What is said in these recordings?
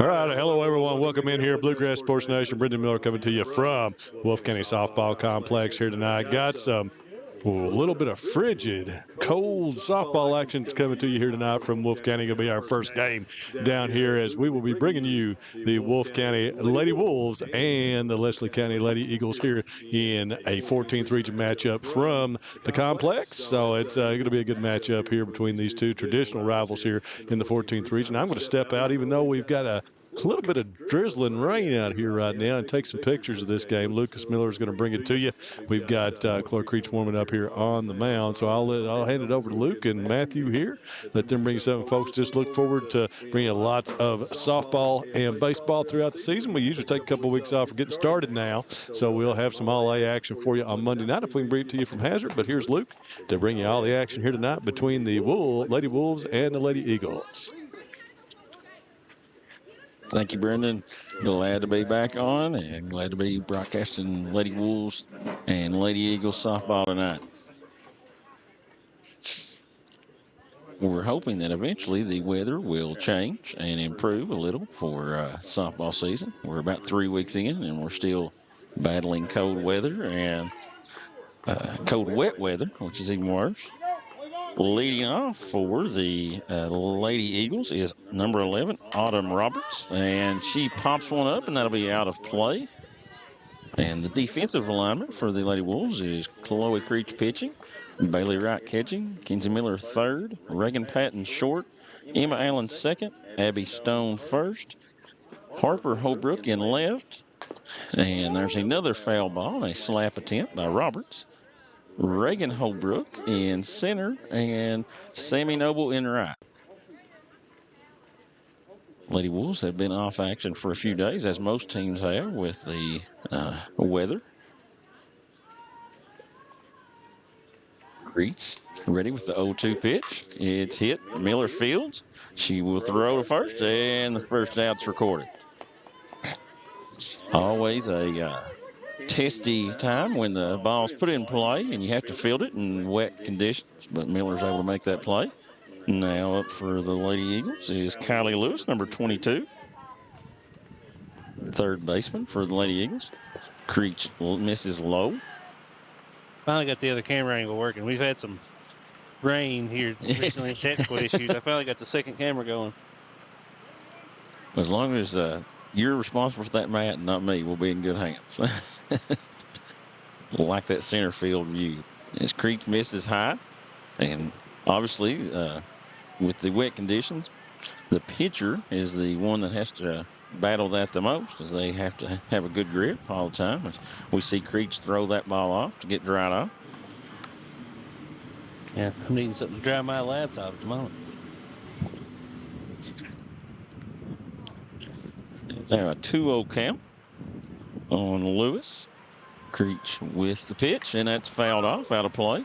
All right, hello everyone. Welcome in here, Bluegrass Sports Nation. Brendan Miller coming to you from Wolfe County Softball Complex here tonight. Got some a little bit of frigid, cold softball action coming to you here tonight from Wolfe County. It'll be our first game down here as we will be bringing you the Wolfe County Lady Wolves and the Leslie County Lady Eagles here in a 14th region matchup from the complex. So it's going to be a good matchup here between these two traditional rivals here in the 14th region. I'm going to step out, even though we've got a little bit of drizzling rain out here right now, and take some pictures of this game. Lucas Miller is going to bring it to you. We've got Clark Creech warming up here on the mound, so I'll hand it over to Luke and Matthew here. Let them bring something, folks. Just look forward to bringing lots of softball and baseball throughout the season. We usually take a couple of weeks off for getting started now, so we'll have some all-A action for you on Monday night if we can bring it to you from Hazard. But here's Luke to bring you all the action here tonight between the Lady Wolves and the Lady Eagles. Thank you, Brendan. Glad to be back on and glad to be broadcasting Lady Wolves and Lady Eagles softball tonight. We're hoping that eventually the weather will change and improve a little for softball season. We're about 3 weeks in and we're still battling cold weather and cold, wet weather, which is even worse. Leading off for the Lady Eagles is number 11, Autumn Roberts, and she pops one up, and that'll be out of play. And the defensive alignment for the Lady Wolves is Chloe Creech pitching, Bailey Wright catching, Kenzie Miller third, Reagan Patton short, Emma Allen second, Abby Stone first, Harper Holbrook in left, and there's another foul ball, a slap attempt by Roberts. Reagan Holbrook in center, and Sammy Noble in right. Lady Wolves have been off action for a few days, as most teams have with the weather. Creech ready with the 0-2 pitch. It's hit. Miller fields. She will throw to first, and the first out's recorded. Always a testy time when the ball's put in play and you have to field it in wet conditions, but Miller's able to make that play. Now up for the Lady Eagles is Kylie Lewis, number 22. Third baseman for the Lady Eagles. Creech misses low. Finally got the other camera angle working. We've had some rain here recently, technical issues. I finally got the second camera going. As long as you're responsible for that, Matt, and not me, we'll be in good hands. Like that center field view. As Creech misses high, and obviously with the wet conditions, the pitcher is the one that has to battle that the most, as they have to have a good grip all the time. As we see Creech throw that ball off to get dried off. Yeah, I'm needing something to dry my laptop at the moment. Now a 2-0 count on Lewis. Creech with the pitch, and that's fouled off, out of play.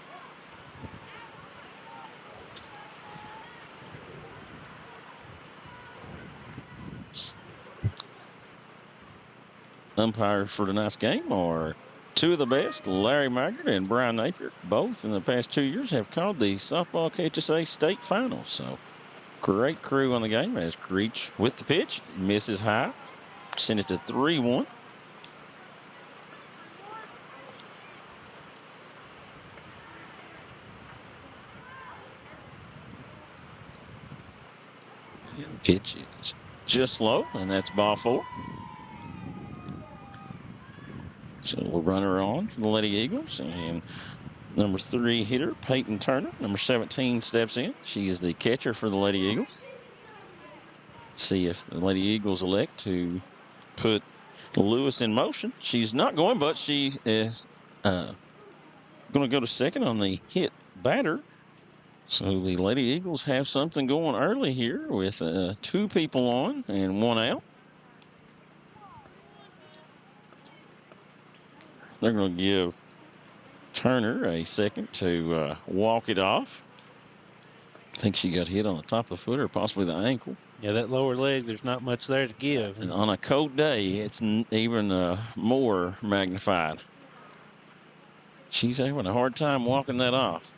Umpires for tonight's game are two of the best, Larry Maggard and Brian Napier. Both in the past 2 years have called the softball KHSA state finals. So great crew on the game as Creech with the pitch, misses high, send it to 3-1. Pitch is just low, and that's ball 4. So we'll run her on for the Lady Eagles. And number 3 hitter, Peyton Turner. Number 17 steps in. She is the catcher for the Lady Eagles. See if the Lady Eagles elect to put Lewis in motion. She's not going, but she is going to go to second on the hit batter. So the Lady Eagles have something going early here with 2 people on and 1 out. They're going to give Turner a second to walk it off. I think she got hit on the top of the foot or possibly the ankle. Yeah, that lower leg, there's not much there to give. And on a cold day, it's even more magnified. She's having a hard time walking that off.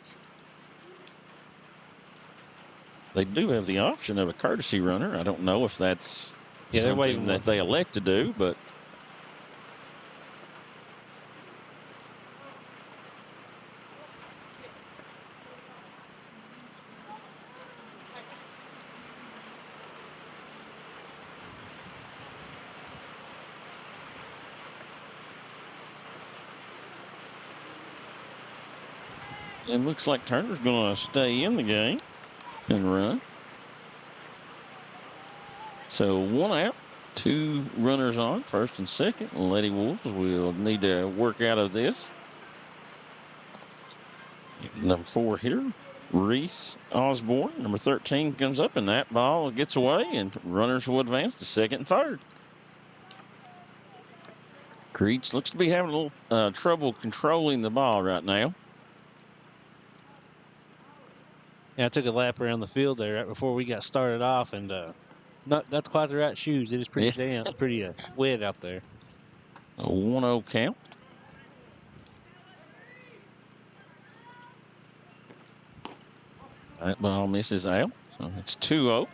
They do have the option of a courtesy runner. I don't know if that's Yeah, they're something waving that they elect to do, but it looks like Turner's going to stay in the game and run. So 1 out, 2 runners on, first and second. Lady Wolves will need to work out of this. Number 4 hitter, Reese Osborne. Number 13 comes up, and that ball gets away, and runners will advance to second and third. Creech looks to be having a little trouble controlling the ball right now. Yeah, I took a lap around the field there right before we got started off, and not quite the right shoes. It is pretty pretty wet out there. A 1-0 count. That ball misses out, so it's 2-0.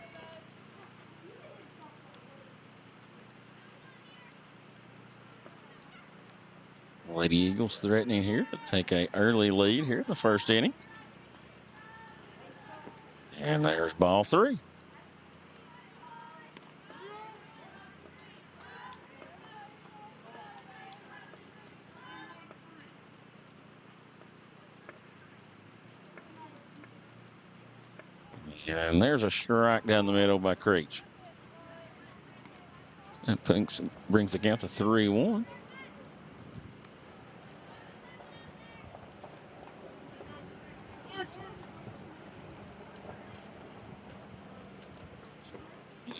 Lady Eagles threatening here to take an early lead here in the first inning. And there's ball 3. And there's a strike down the middle by Creech. That brings the count to 3-1.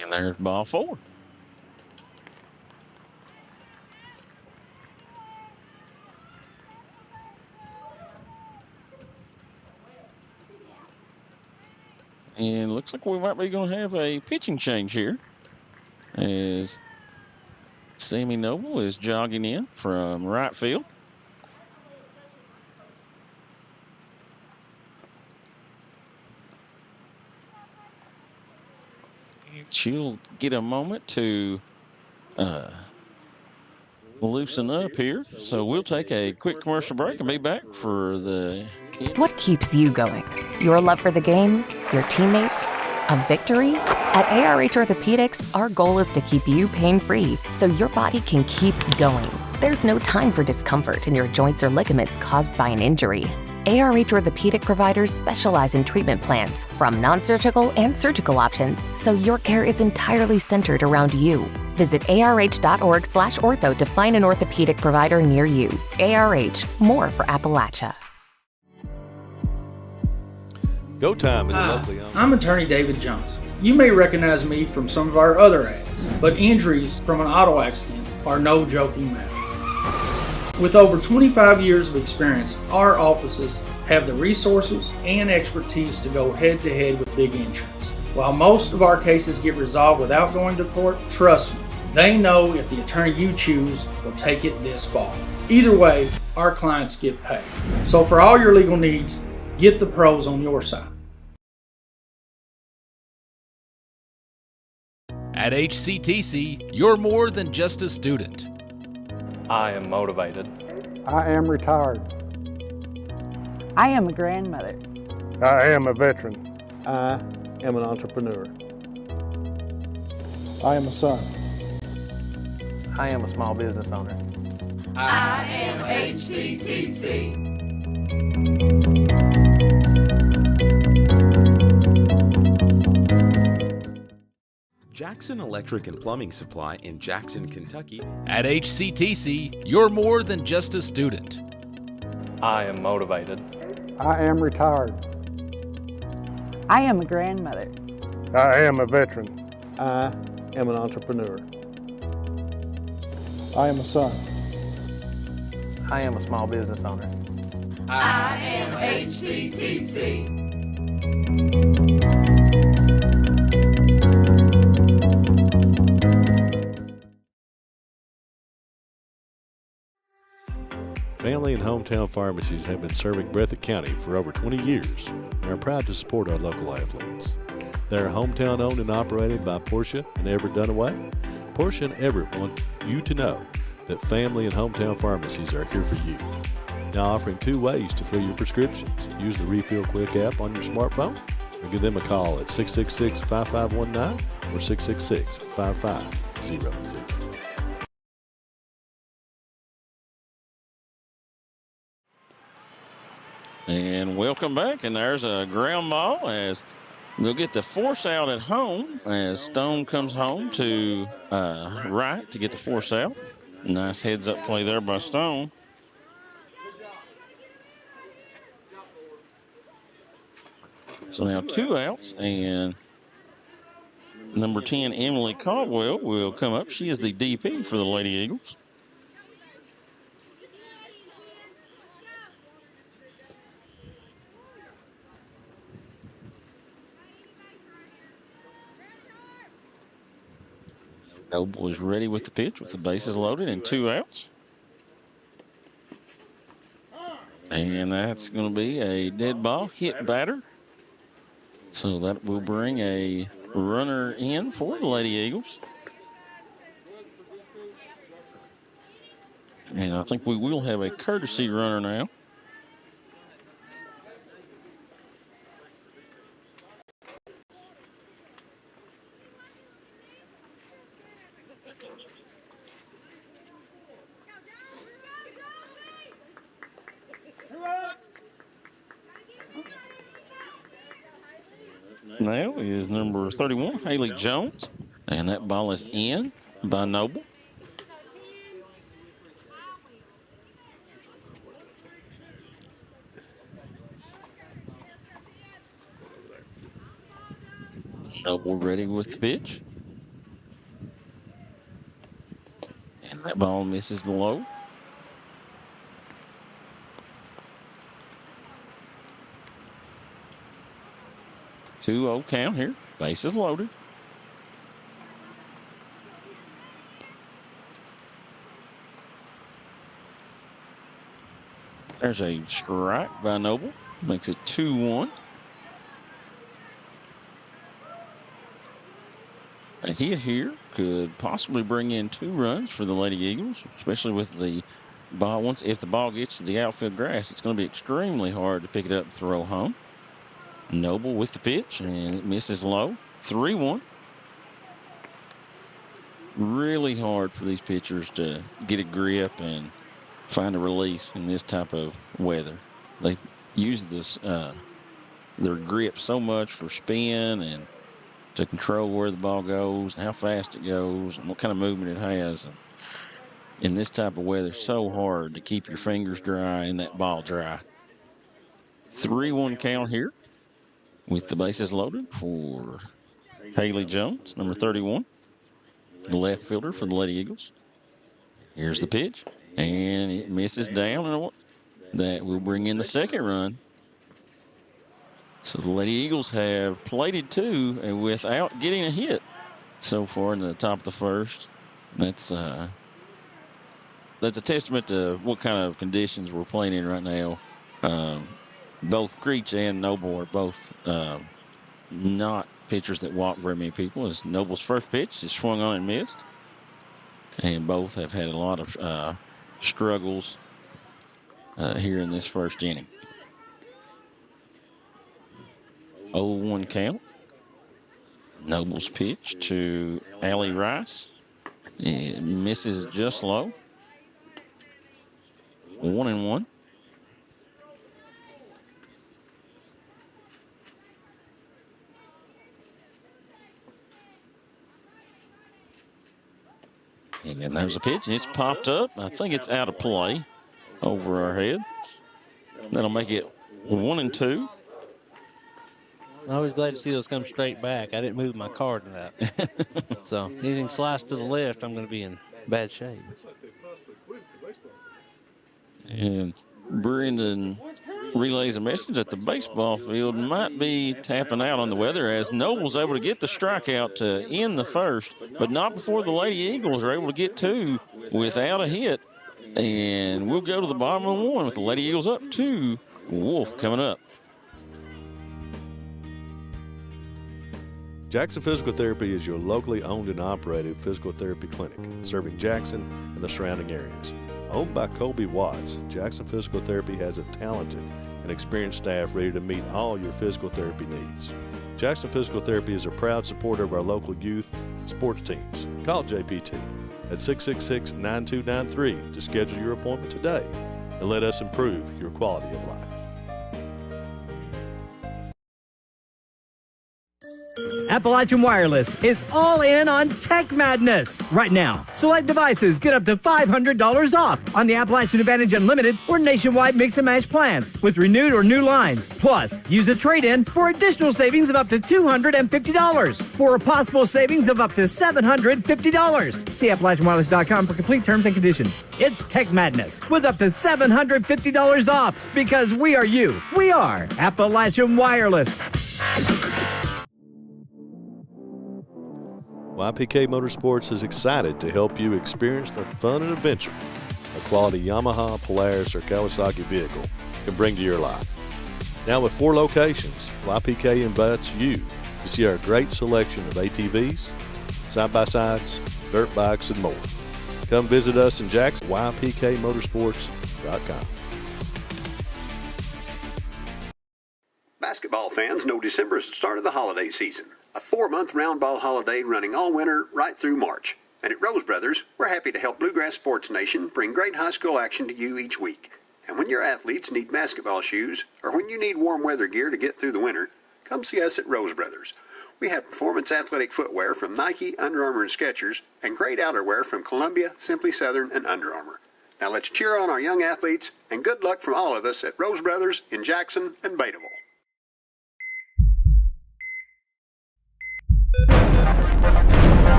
And there's ball 4. And looks like we might be going to have a pitching change here, as Sammy Noble is jogging in from right field. She'll get a moment to loosen up here. So we'll take a quick commercial break and be back for the... What keeps you going? Your love for the game? Your teammates? A victory? At ARH Orthopedics, our goal is to keep you pain-free so your body can keep going. There's no time for discomfort in your joints or ligaments caused by an injury. ARH Orthopedic providers specialize in treatment plans, from non-surgical and surgical options, so your care is entirely centered around you. Visit arh.org/ortho to find an orthopedic provider near you. ARH, more for Appalachia. Go time is a Hi, lovely I'm attorney David Johnson. You may recognize me from some of our other ads, but injuries from an auto accident are no joking matter. With over 25 years of experience, our offices have the resources and expertise to go head-to-head with big insurance. While most of our cases get resolved without going to court, trust me, they know if the attorney you choose will take it this far. Either way, our clients get paid. So for all your legal needs, get the pros on your side. At HCTC, you're more than just a student. I am motivated. I am retired. I am a grandmother. I am a veteran. I am an entrepreneur. I am a son. I am a small business owner. I am HCTC. Jackson Electric and Plumbing Supply in Jackson, Kentucky. At HCTC, you're more than just a student. I am motivated. I am retired. I am a grandmother. I am a veteran. I am an entrepreneur. I am a son. I am a small business owner. I am HCTC. Family and hometown pharmacies have been serving Breathitt County for over 20 years and are proud to support our local athletes. They're hometown owned and operated by Portia and Everett Dunaway. Portia and Everett want you to know that family and hometown pharmacies are here for you. Now offering 2 ways to fill your prescriptions. Use the Refill Quick app on your smartphone or give them a call at 666-5519 or 666-5500. And welcome back, and there's a ground ball as they'll get the force out at home as Stone comes home to right to get the force out. Nice heads-up play there by Stone. So now 2 outs, and number 10, Emily Caldwell, will come up. She is the DP for the Lady Eagles. Noble is ready with the pitch with the bases loaded and 2 outs. And that's going to be a dead ball, hit batter. So that will bring a runner in for the Lady Eagles. And I think we will have a courtesy runner now. Now is number 31, Haley Jones. And that ball is in by Noble. Noble ready with the pitch. And that ball misses the low. Two-0 count here. Bases loaded. There's a strike by Noble. Makes it 2-1. A hit here could possibly bring in 2 runs for the Lady Eagles, especially with the ball. If the ball gets to the outfield grass, it's going to be extremely hard to pick it up and throw home. Noble with the pitch, and it misses low. 3-1. Really hard for these pitchers to get a grip and find a release in this type of weather. They use this their grip so much for spin and to control where the ball goes and how fast it goes and what kind of movement it has. And in this type of weather, so hard to keep your fingers dry and that ball dry. 3-1 count here with the bases loaded for Haley Jones, number 31, the left fielder for the Lady Eagles. Here's the pitch, and it misses down, and that will bring in the second run. So the Lady Eagles have plated 2 without getting a hit so far in the top of the first. That's a testament to what kind of conditions we're playing in right now. Both Creech and Noble are both not pitchers that walk very many people. As Noble's first pitch is swung on and missed. And both have had a lot of struggles here in this first inning. 0-1 count. Noble's pitch to Allie Rice. It misses just low. 1-1. And then there's a pitch, and it's popped up. I think it's out of play over our head. That'll make it 1-2. I'm always glad to see those come straight back. I didn't move my card in that. So anything sliced to the left, I'm going to be in bad shape. And Brendan relays a message that the baseball field might be tapping out on the weather as Noble's able to get the strikeout to end the first, but not before the Lady Eagles are able to get 2 without a hit. And we'll go to the bottom of 1 with the Lady Eagles up 2. Wolfe coming up. Jackson Physical Therapy is your locally owned and operated physical therapy clinic, serving Jackson and the surrounding areas. Owned by Colby Watts, Jackson Physical Therapy has a talented and experienced staff ready to meet all your physical therapy needs. Jackson Physical Therapy is a proud supporter of our local youth and sports teams. Call JPT at 666-9293 to schedule your appointment today and let us improve your quality of life. Appalachian Wireless is all in on Tech Madness. Right now, select devices get up to $500 off on the Appalachian Advantage Unlimited or nationwide mix and match plans with renewed or new lines. Plus, use a trade-in for additional savings of up to $250 for a possible savings of up to $750. See AppalachianWireless.com for complete terms and conditions. It's Tech Madness with up to $750 off because we are you. We are Appalachian Wireless. YPK Motorsports is excited to help you experience the fun and adventure a quality Yamaha, Polaris, or Kawasaki vehicle can bring to your life. Now with 4 locations, YPK invites you to see our great selection of ATVs, side-by-sides, dirt bikes, and more. Come visit us in Jackson, ypkmotorsports.com. Basketball fans know December is the start of the holiday season. A 4-month round ball holiday running all winter right through March. And at Rose Brothers, we're happy to help Bluegrass Sports Nation bring great high school action to you each week. And when your athletes need basketball shoes, or when you need warm weather gear to get through the winter, come see us at Rose Brothers. We have performance athletic footwear from Nike, Under Armour, and Skechers, and great outerwear from Columbia, Simply Southern, and Under Armour. Now let's cheer on our young athletes, and good luck from all of us at Rose Brothers in Jackson and Betaville.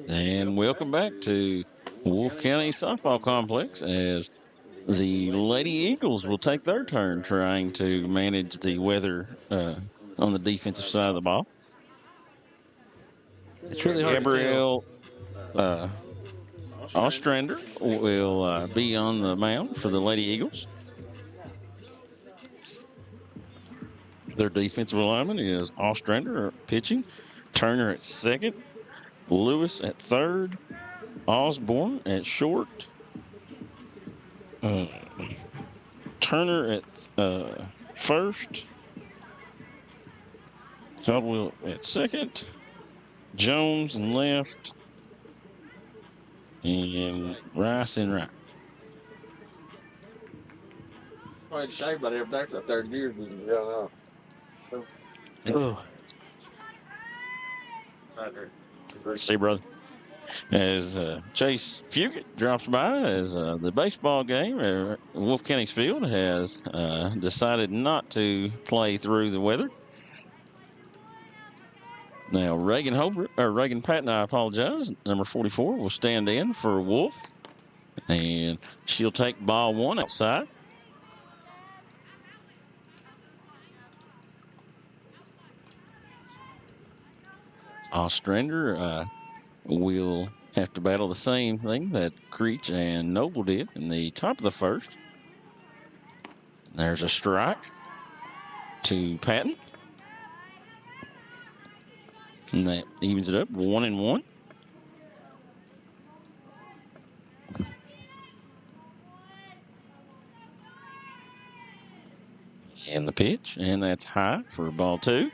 And welcome back to Wolfe County Softball Complex as the Lady Eagles will take their turn trying to manage the weather on the defensive side of the ball. It's really hard Gabrielle Ostrander will be on the mound for the Lady Eagles. Their defensive lineman is Ostrander pitching, Turner at second, Lewis at third, Osborne at short, Turner at first, Caldwell at second, Jones in left, and Rice in right. I had shaved about every day for 30 years. Oh. See, brother. As Chase Fugit drops by, as the baseball game at Wolfe County's field has decided not to play through the weather. Now, Reagan Patton, I apologize, number 44, will stand in for Wolfe, and she'll take ball 1 outside. Ostrander will have to battle the same thing that Creech and Noble did in the top of the first. There's a strike to Patton. And that evens it up 1-1. And the pitch, and that's high for ball 2.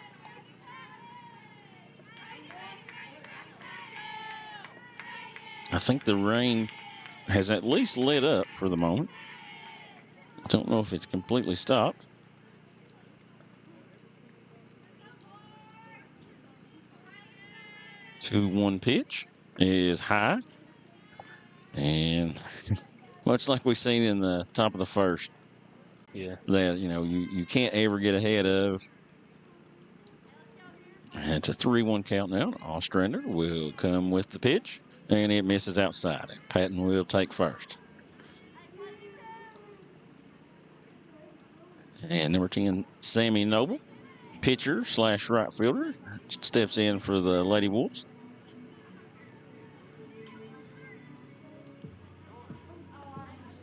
I think the rain has at least let up for the moment. Don't know if it's completely stopped. Two 1 pitch is high. And much like we've seen in the top of the first. Yeah. That, you can't ever get ahead of. And it's a 3-1 count now. Ostrander will come with the pitch. And it misses outside. Patton will take first. And number 10, Sammy Noble, pitcher / right fielder, steps in for the Lady Wolves.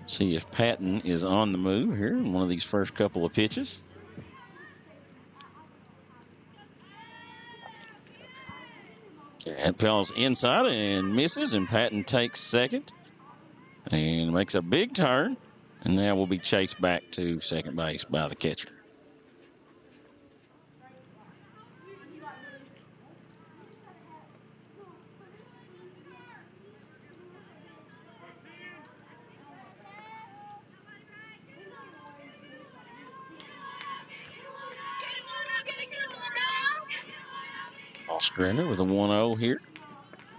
See if Patton is on the move here in one of these first couple of pitches. Cat Pel's inside and misses, and Patton takes second and makes a big turn. And now will be chased back to second base by the catcher. Ostrander with a 1-0 here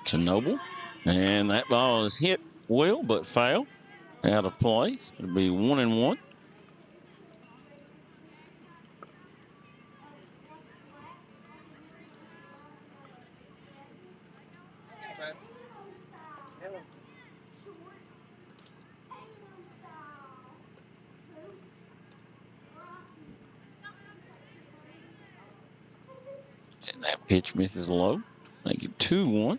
to Noble. And that ball is hit well, but foul out of play. It'll be 1-1. And that pitch misses low. Make it 2-1.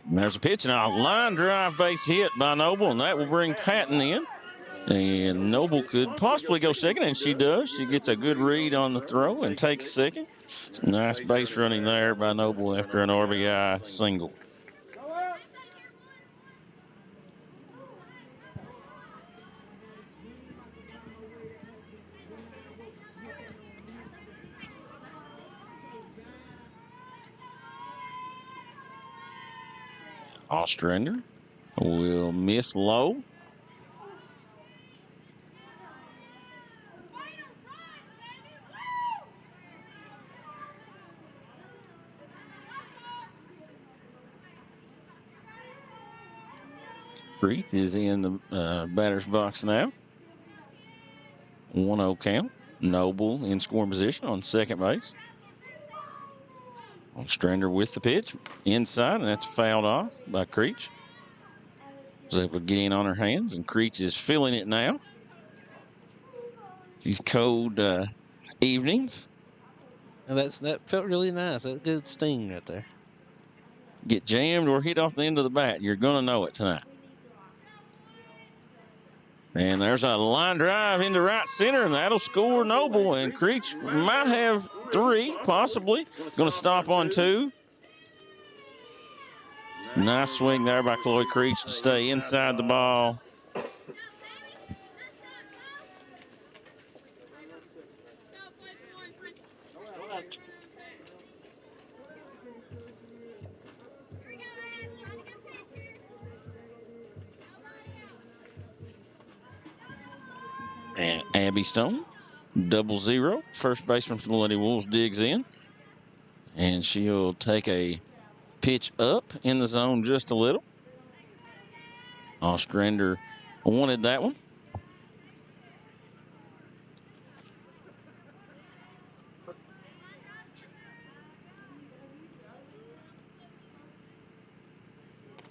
And there's a pitch and a line drive base hit by Noble, and that will bring Patton in. And Noble could possibly go second, and she does. She gets a good read on the throw and takes second. Nice base running there by Noble after an RBI single. Ostrander will miss low. Creek is in the batter's box now. 1-0 count. Noble in scoring position on second base. Ostrander with the pitch inside, and that's fouled off by Creech. Was able to get in on her hands, and Creech is feeling it now. These cold evenings. And that felt really nice. That good sting right there. Get jammed or hit off the end of the bat, you're going to know it tonight. And there's a line drive into right center, and that'll score Noble. And Creech might have 3, possibly. Going to stop on 2. Nice swing there by Chloe Creech to stay inside the ball. And Abby Stone, 0-0. First baseman for the Lady Wolves digs in. And she'll take a pitch up in the zone just a little. Ostrander wanted that one.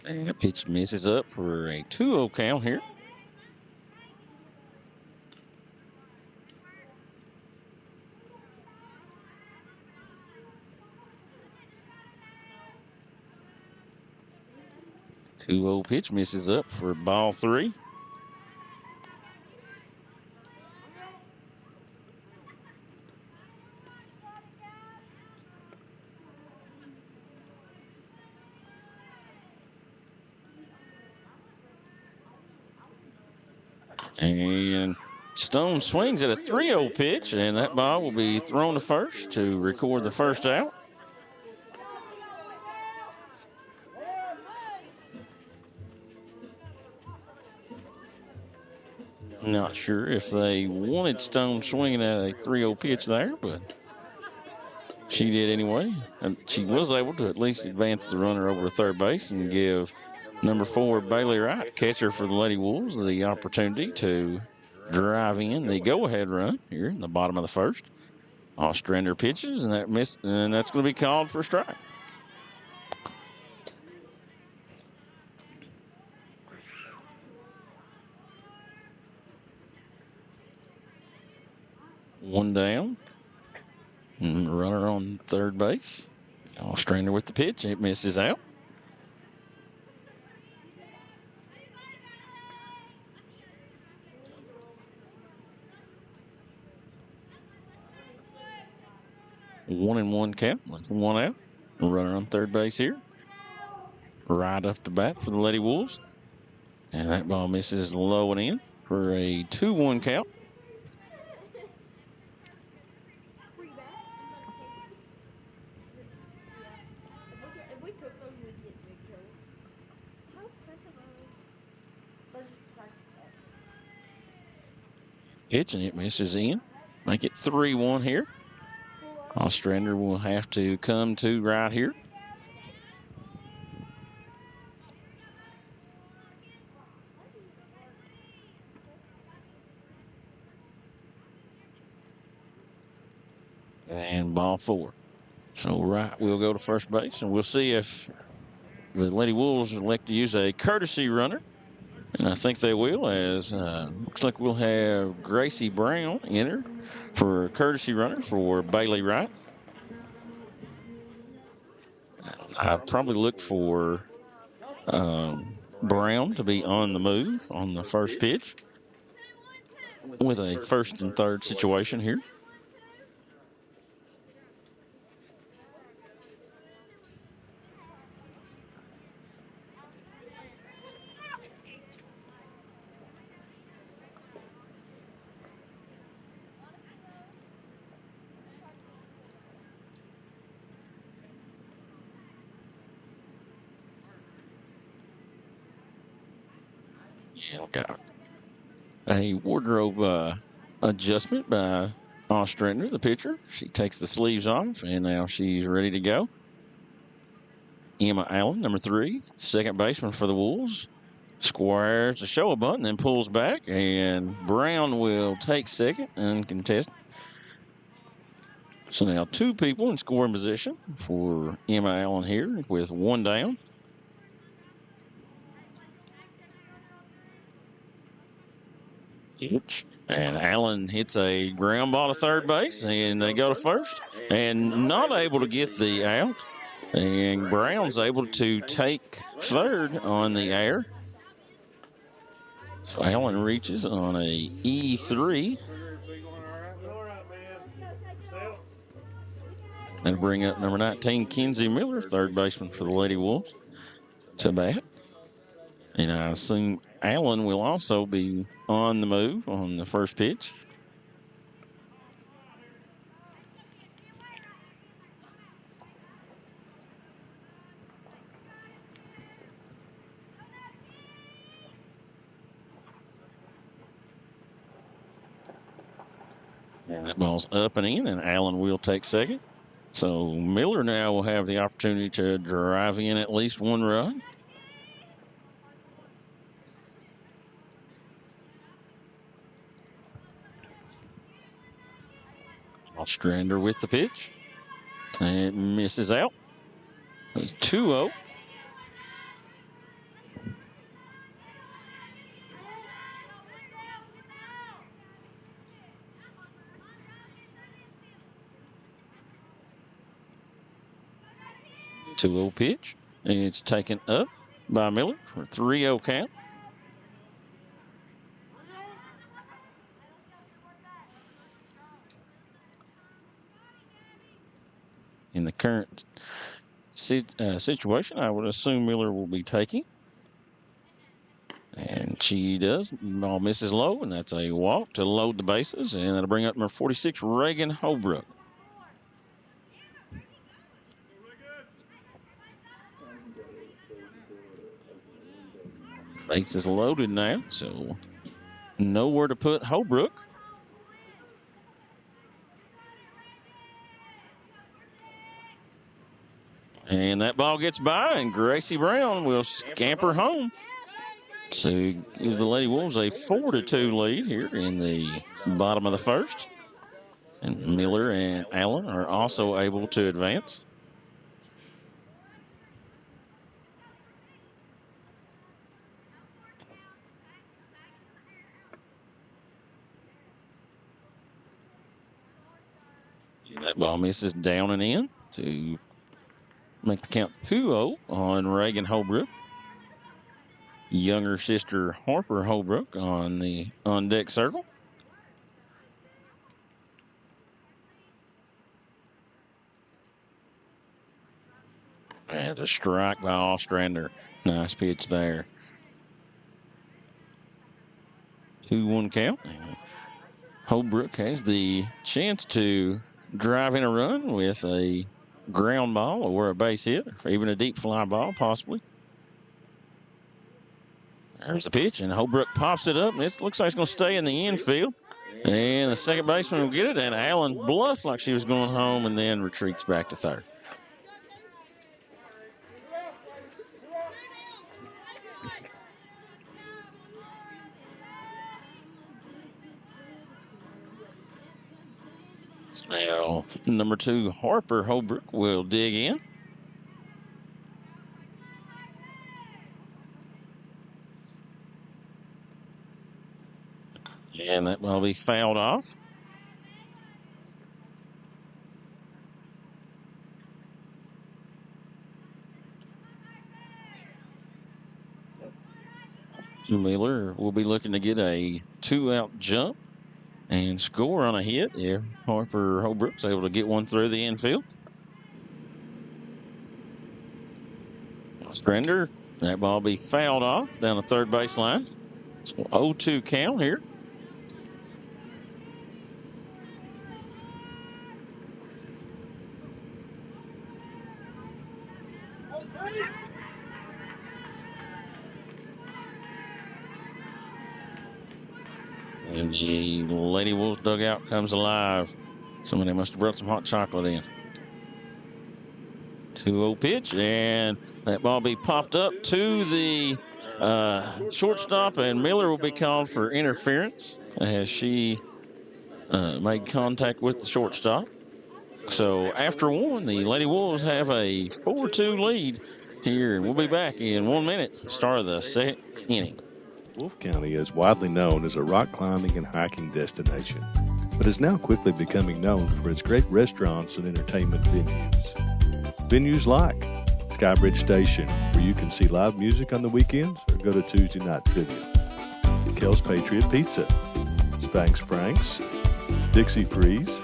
And the pitch misses up for a 2-0 count here. Pitch misses up for ball 3. And Stone swings at a 3-0 pitch, and that ball will be thrown to first to record the first out. Not sure if they wanted Stone swinging at a 3-0 pitch there, but she did anyway. And she was able to at least advance the runner over to third base and give number 4, Bailey Wright, catcher for the Lady Wolves, the opportunity to drive in the go-ahead run here in the bottom of the first. Ostrander pitches, and that's going to be called for a strike. One down. Runner on third base. Ostrander with the pitch. It misses out. One and one count. That's one out. Runner on third base here. Right up to bat for the Lady Wolves. And that ball misses low and in for a 2-1 count. Pitch, and it misses in. Make it 3-1 here. Ostrander will have to come to right here. And ball 4. So right, we'll go to first base, and we'll see if the Lady Wolves elect to use a courtesy runner. And I think they will, as looks like we'll have Gracie Brown enter for a courtesy runner for Bailey Wright. I probably look for Brown to be on the move on the first pitch with a first and third situation here. Yeah, got a wardrobe adjustment by Ostrander, the pitcher. She takes the sleeves off, and now she's ready to go. Emma Allen, number 3, second baseman for the Wolves. Squares the show a bunt, then pulls back, and Brown will take second and contest. So now 2 people in scoring position for Emma Allen here with 1 down. And Allen hits a ground ball to third base, and they go to first. And not able to get the out. And Brown's able to take third on the air. So Allen reaches on a E3. And bring up number 19, Kenzie Miller, third baseman for the Lady Wolves, to bat. And I assume Allen will also be on the move on the first pitch. And that ball's up and in, and Allen will take second. So Miller now will have the opportunity to drive in at least 1 run. Ostrander with the pitch. And it misses out. It's 2-0. Pitch. And it's taken up by Miller for 3-0 count. In the current situation, I would assume Miller will be taking. And she does. Ball misses low, and that's a walk to load the bases. And that'll bring up number 46, Reagan Holbrook. Base is loaded now, so nowhere to put Holbrook. And that ball gets by, and Gracie Brown will scamper home to give the Lady Wolves a 4-2 lead here in the bottom of the first. And Miller and Allen are also able to advance. That ball misses down and in to make the count 2-0 on Reagan Holbrook. Younger sister Harper Holbrook on the on-deck circle. And a strike by Ostrander. Nice pitch there. 2-1 count. Holbrook has the chance to drive in a run with a ground ball or a base hit, or even a deep fly ball, possibly. There's the pitch, and Holbrook pops it up, and it looks like it's going to stay in the infield. And the second baseman will get it, and Allen bluffed like she was going home and then retreats back to third. Now, number 2, Harper Holbrook will dig in. And that will be fouled off. Miller will be looking to get a 2-out jump and score on a hit if Harper Holbrook's able to get one through the infield. Surrender. That ball be fouled off down the third baseline. It's 0-2 count here. And the Lady Wolves dugout comes alive. Somebody must have brought some hot chocolate in. 2-0 pitch, and that ball be popped up to the shortstop, and Miller will be called for interference as she made contact with the shortstop. So after one, the Lady Wolves have a 4-2 lead here, and we'll be back in 1 minute, start of the second inning. Wolfe County is widely known as a rock climbing and hiking destination, but is now quickly becoming known for its great restaurants and entertainment venues. Venues like Skybridge Station, where you can see live music on the weekends or go to Tuesday night trivia. Kel's Patriot Pizza, Spanx Frank's, Dixie Freeze,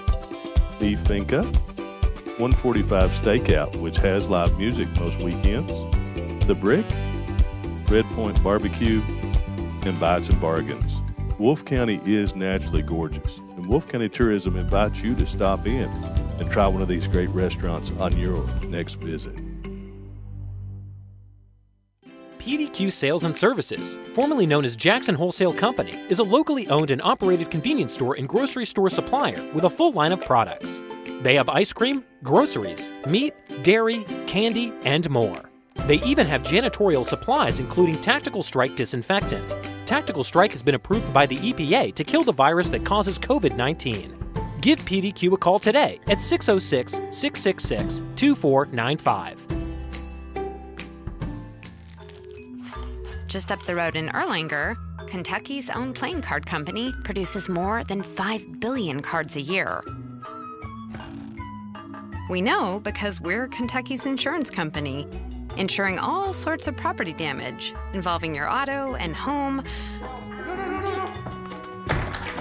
E Finca, 145 Stakeout, which has live music most weekends, The Brick, Red Point Barbecue, and Bites and Bargains. Wolfe County is naturally gorgeous, and Wolfe County Tourism invites you to stop in and try one of these great restaurants on your next visit. PDQ Sales and Services, formerly known as Jackson Wholesale Company, is a locally owned and operated convenience store and grocery store supplier with a full line of products. They have ice cream, groceries, meat, dairy, candy, and more. They even have janitorial supplies, including Tactical Strike disinfectant. Tactical Strike has been approved by the EPA to kill the virus that causes COVID-19. Give PDQ a call today at 606-666-2495. Just up the road in Erlanger, Kentucky's own playing card company produces more than 5 billion cards a year. We know because we're Kentucky's insurance company, insuring all sorts of property damage involving your auto and home,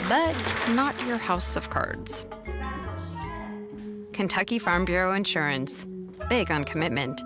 but not your house of cards. Kentucky Farm Bureau Insurance. Big on commitment.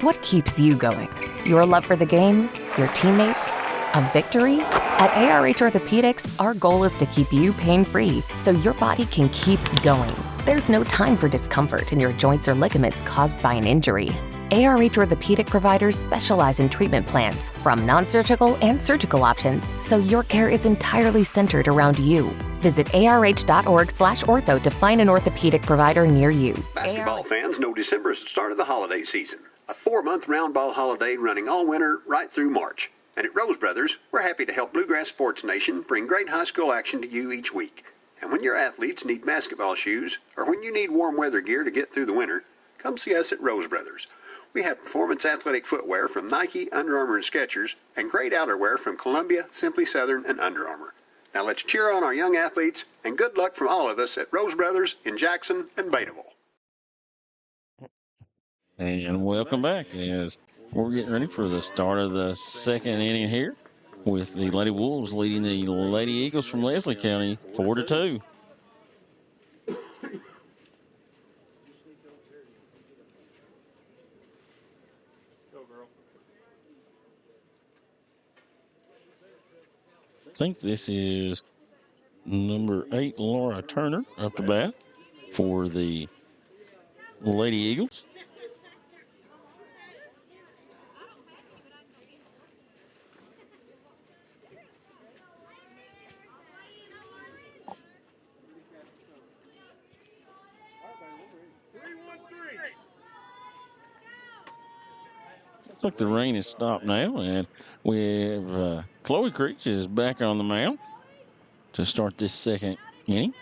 What keeps you going? Your love for the game? Your teammates? A victory? At ARH Orthopedics, our goal is to keep you pain-free so your body can keep going. There's no time for discomfort in your joints or ligaments caused by an injury. ARH Orthopedic providers specialize in treatment plans, from non-surgical and surgical options, so your care is entirely centered around you. Visit arh.org/ortho to find an orthopedic provider near you. Basketball fans know December is the start of the holiday season. A 4-month round ball holiday running all winter right through March. And at Rose Brothers, we're happy to help Bluegrass Sports Nation bring great high school action to you each week. And when your athletes need basketball shoes, or when you need warm weather gear to get through the winter, come see us at Rose Brothers. We have performance athletic footwear from Nike, Under Armour, and Skechers, and great outerwear from Columbia, Simply Southern, and Under Armour. Now let's cheer on our young athletes, and good luck from all of us at Rose Brothers in Jackson and Betaville. And welcome back as we're getting ready for the start of the second inning here with the Lady Wolves leading the Lady Eagles from Leslie County 4-2. I think this is number 8, Laura Turner, up to bat for the Lady Eagles. Looks like the rain has stopped now, and we have Chloe Creech is back on the mound to start this second inning.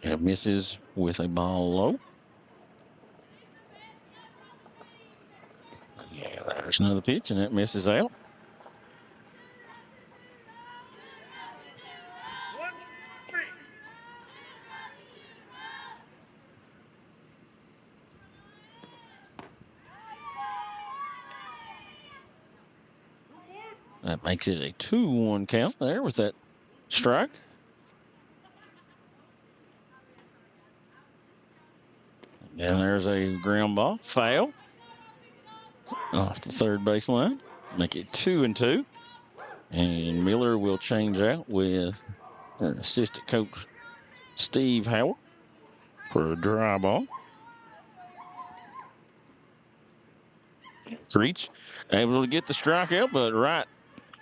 And misses with a ball low. Yeah, there's another pitch, and that misses out. That makes it a 2-1 count there with that strike. And there's a ground ball, foul off the third baseline. Make it 2-2. And Miller will change out with assistant coach Steve Howard for a dry ball. Creech able to get the strikeout, but Wright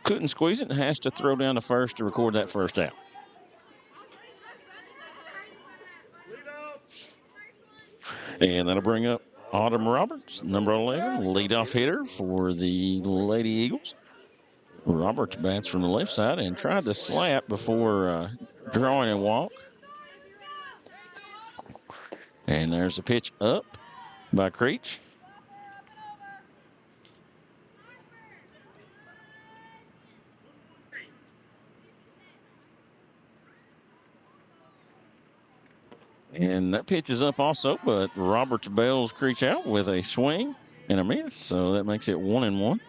couldn't squeeze it and has to throw down to first to record that first out. And that'll bring up Autumn Roberts, number 11, leadoff hitter for the Lady Eagles. Roberts bats from the left side and tried to slap before drawing a walk. And there's a pitch up by Creech. And that pitch is up also, but Roberts bails Creech out with a swing and a miss. So that makes it 1-1.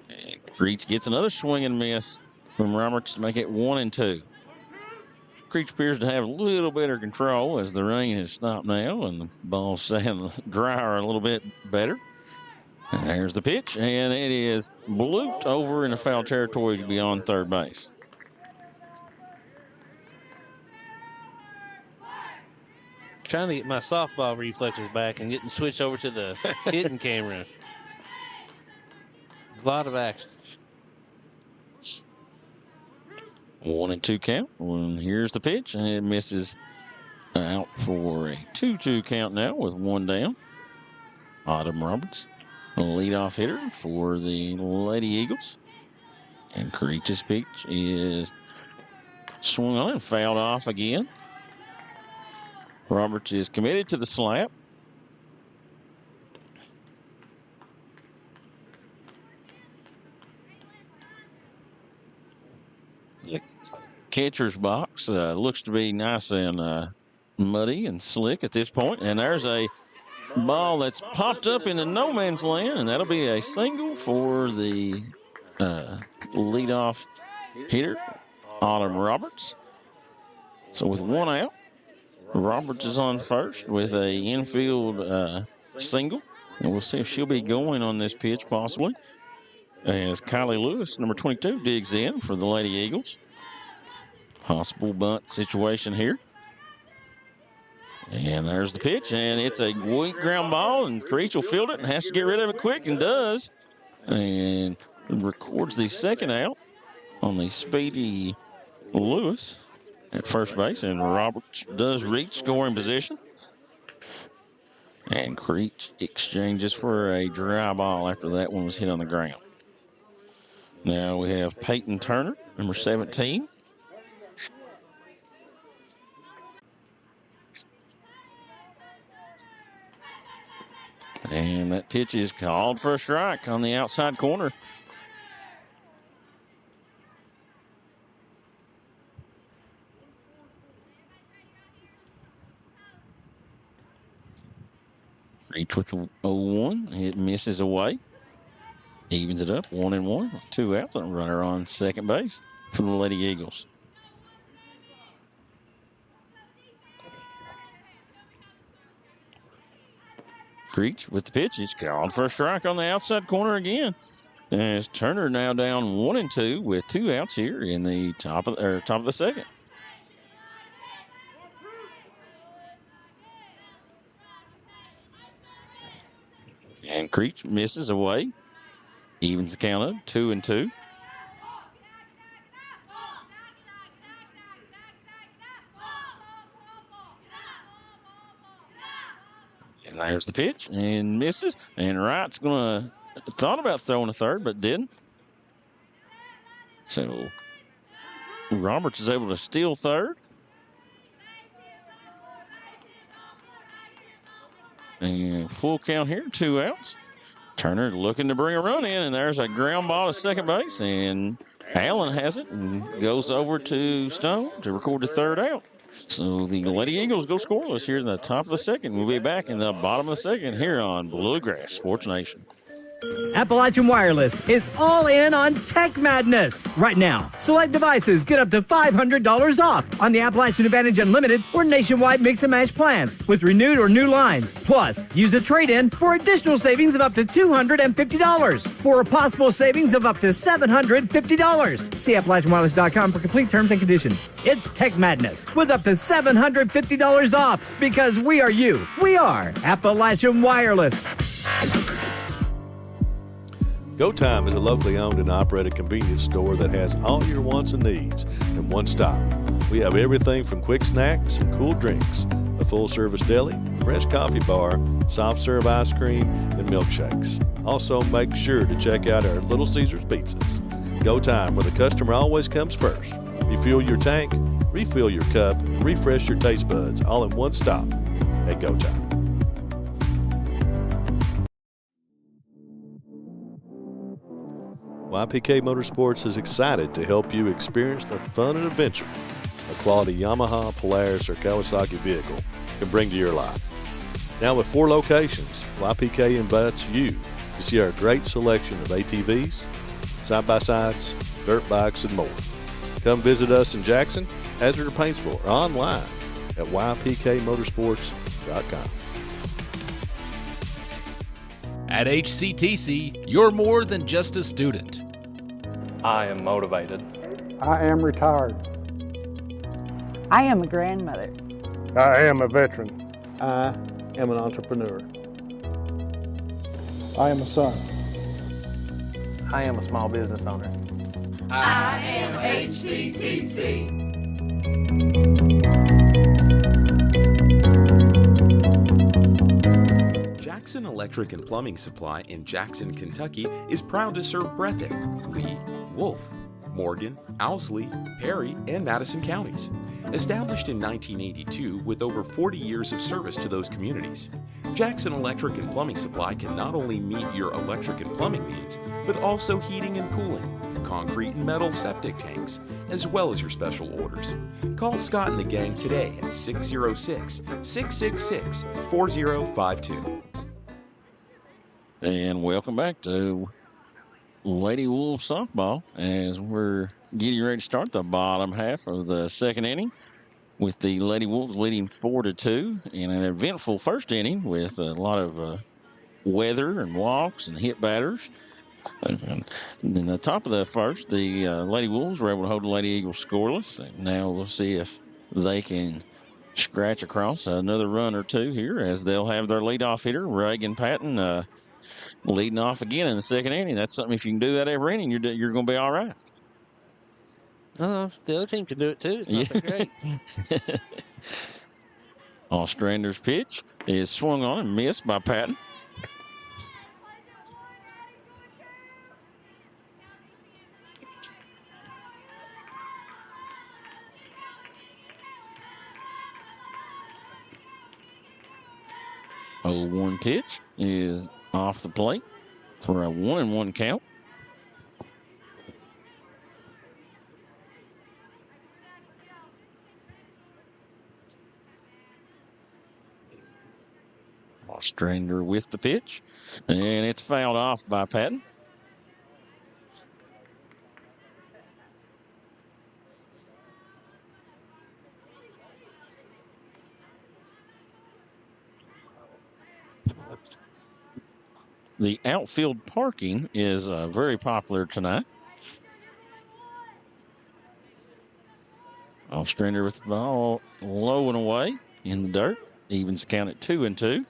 And Creech gets another swing and miss from Roberts to make it 1-2. Creech appears to have a little better control as the rain has stopped now and the ball's staying drier a little bit better. And there's the pitch, and it is blooped over in the foul territory beyond third base. Trying to get my softball reflexes back and getting switched over to the hitting camera. A lot of action. 1-2 count. And here's the pitch, and it misses out for a 2-2 count now with one down. Autumn Roberts, the leadoff hitter for the Lady Eagles. And Creech's pitch is swung on and fouled off again. Roberts is committed to the slap. The catcher's box looks to be nice and muddy and slick at this point. And there's a ball that's popped up in the no man's land, and that'll be a single for the leadoff hitter, Autumn Roberts. So with one out, Roberts is on first with a infield single, and we'll see if she'll be going on this pitch possibly. As Kylie Lewis, number 22, digs in for the Lady Eagles. Possible bunt situation here. And there's the pitch, and it's a weak ground ball, and Creech will field it and has to get rid of it quick, and does. And records the second out on the speedy Lewis at first base, and Roberts does reach scoring position. And Creech exchanges for a dry ball after that one was hit on the ground. Now we have Peyton Turner, number 17. And that pitch is called for a strike on the outside corner. Reach with the 0-1. It misses away. Evens it up, 1-1. 2 outs and a runner on second base for the Lady Eagles. Creech with the pitch. It's called for a strike on the outside corner again. As Turner now down 1-2 with 2 outs here in the top of the second. And Creech misses away. Evens the count up, 2-2. And there's the pitch and misses. And Wright's thought about throwing a third, but didn't. So Roberts is able to steal third. And full count here, 2 outs. Turner looking to bring a run in, and there's a ground ball to second base, and Allen has it and goes over to Stone to record the third out. So the Lady Eagles go scoreless here in the top of the second. We'll be back in the bottom of the second here on Bluegrass Sports Nation. Appalachian Wireless is all in on Tech Madness. Right now, select devices get up to $500 off on the Appalachian Advantage Unlimited or nationwide mix and match plans with renewed or new lines. Plus, use a trade-in for additional savings of up to $250 for a possible savings of up to $750. See AppalachianWireless.com for complete terms and conditions. It's Tech Madness with up to $750 off because we are you. We are Appalachian Wireless. Go Time is a locally owned and operated convenience store that has all your wants and needs in one stop. We have everything from quick snacks and cool drinks, a full-service deli, fresh coffee bar, soft-serve ice cream, and milkshakes. Also, make sure to check out our Little Caesars pizzas. Go Time, where the customer always comes first. Refuel your tank, refill your cup, and refresh your taste buds all in one stop at Go Time. YPK Motorsports is excited to help you experience the fun and adventure a quality Yamaha, Polaris, or Kawasaki vehicle can bring to your life. Now with 4 locations, YPK invites you to see our great selection of ATVs, side-by-sides, dirt bikes, and more. Come visit us in Jackson, Hazard, or Paintsville, or online at ypkmotorsports.com. At HCTC, you're more than just a student. I am motivated. I am retired. I am a grandmother. I am a veteran. I am an entrepreneur. I am a son. I am a small business owner. I am HCTC. Jackson Electric and Plumbing Supply in Jackson, Kentucky is proud to serve Breathitt, Lee, Wolfe, Morgan, Owsley, Perry, and Madison counties. Established in 1982 with over 40 years of service to those communities, Jackson Electric and Plumbing Supply can not only meet your electric and plumbing needs, but also heating and cooling, concrete and metal septic tanks, as well as your special orders. Call Scott and the gang today at 606-666-4052. And welcome back to Lady Wolf softball as we're getting ready to start the bottom half of the second inning with the Lady Wolves leading 4-2 in an eventful first inning with a lot of weather and walks and hit batters. And in the top of the first, the Lady Wolves were able to hold the Lady Eagles scoreless. And now we'll see if they can scratch across another run or two here as they'll have their leadoff hitter, Reagan Patton, leading off again in the second inning. That's something, if you can do that every inning, you're going to be all right. The other team can do it too. It's not that great. Ostrander's pitch is swung on and missed by Patton. Oh, 1 pitch is off the plate for a 1-1 count. Ostrander with the pitch, and it's fouled off by Patton. The outfield parking is very popular tonight. Ostrander with the ball low and away in the dirt. Evens count at 2-2.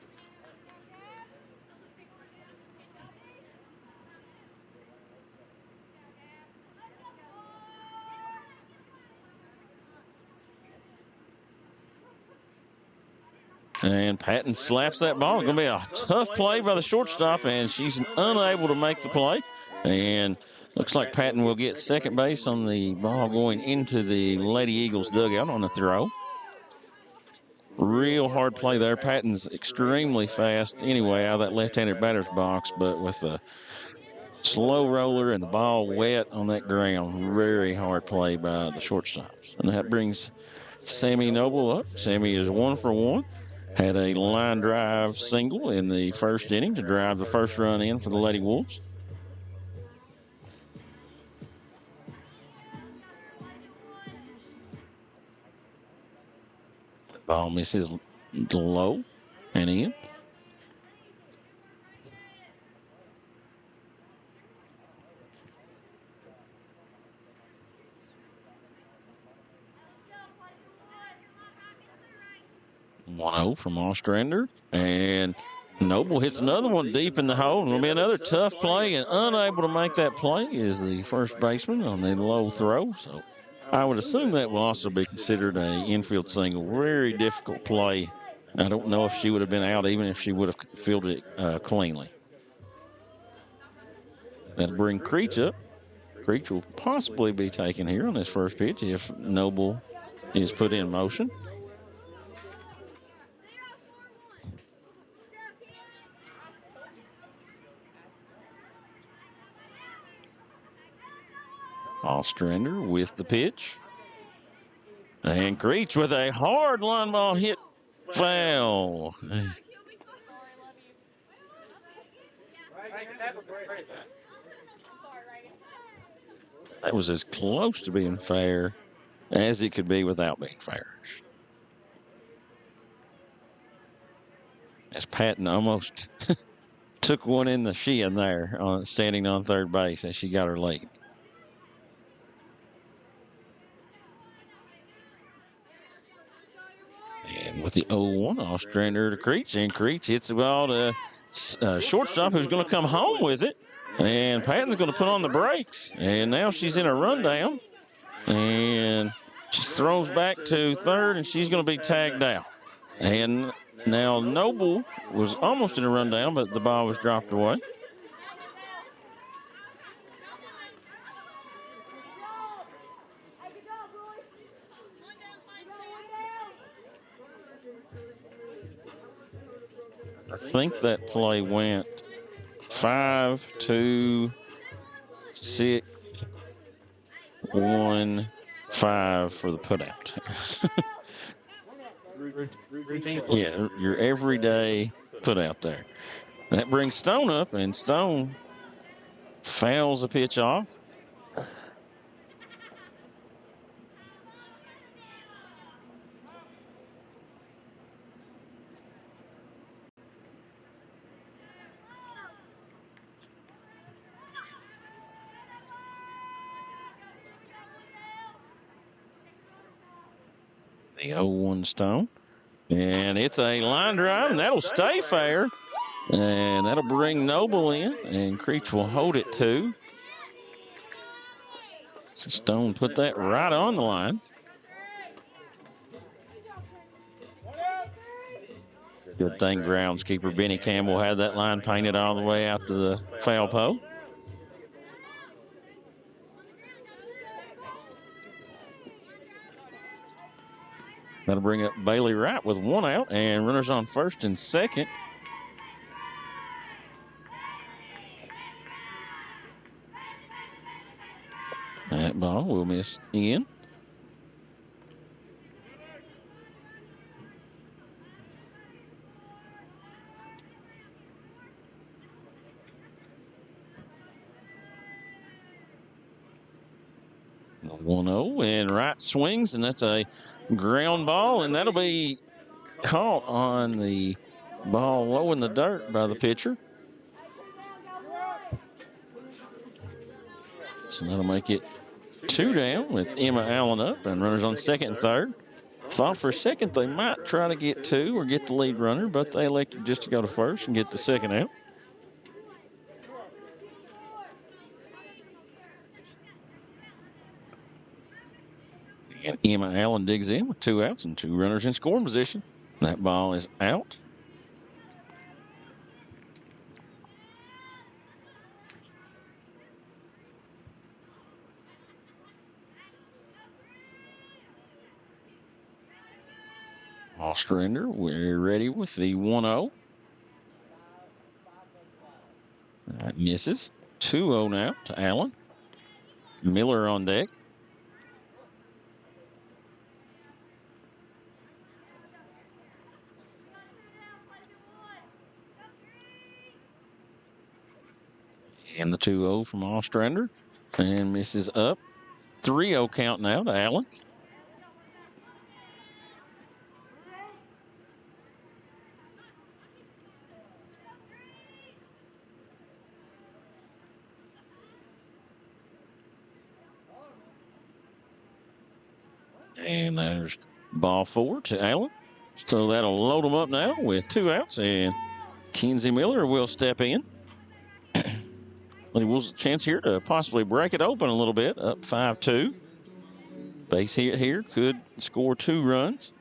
And Patton slaps that ball. Going to be a tough play by the shortstop, and she's unable to make the play. And looks like Patton will get second base on the ball going into the Lady Eagles dugout on the throw. Real hard play there. Patton's extremely fast anyway out of that left-handed batter's box, but with a slow roller and the ball wet on that ground, very hard play by the shortstops. And that brings Sammy Noble up. Sammy is 1 for 1. Had a line drive single in the first inning to drive the first run in for the Lady Wolves. Ball misses low and in. One-0 from Ostrander, and Noble hits another one deep in the hole. It'll be another tough play, and unable to make that play is the first baseman on the low throw. So I would assume that will also be considered an infield single. Very difficult play. I don't know if she would have been out even if she would have fielded it cleanly. That'll bring Creech up. Creech will possibly be taken here on this first pitch if Noble is put in motion. Ostrander with the pitch. And Creech with a hard line ball hit foul. That was as close to being fair as it could be without being fair. As Patton almost took one in the shin there, standing on third base as she got her lead. And with the 0-1, Ostrander to Creech, and Creech hits the ball to shortstop, who's going to come home with it. And Patton's going to put on the brakes. And now she's in a rundown. And she throws back to third, and she's going to be tagged out. And now Noble was almost in a rundown, but the ball was dropped away. I think that play went 5-2-6-1-5 for the putout. Yeah, your everyday putout there. That brings Stone up, and Stone fouls the pitch off. The 0-1 Stone. And it's a line drive, and that'll stay fair. And that'll bring Noble in, and Creech will hold it too. So Stone put that right on the line. Good thing groundskeeper Benny Campbell had that line painted all the way out to the foul pole. That'll bring up Bailey Wright with one out and runners on first and second. That ball will miss in. The 1-0 and right swings, and that's a ground ball, and that'll be caught on the ball low in the dirt by the pitcher. So that'll make it 2 down with Emma Allen up and runners on second and third. Thought for a second they might try to get 2 or get the lead runner, but they elected just to go to first and get the second out. And Emma Allen digs in with 2 outs and 2 runners in scoring position. That ball is out. Ostrander, we're ready with the 1-0. That misses. 2-0 now to Allen. Miller on deck. And the 2-0 from Ostrander. And misses up. 3-0 count now to Allen. And there's ball 4 to Allen. So that'll load them up now with 2 outs. And Kenzie Miller will step in. Wolves a chance here to possibly break it open a little bit, up 5-2. Base hit here could score 2 runs.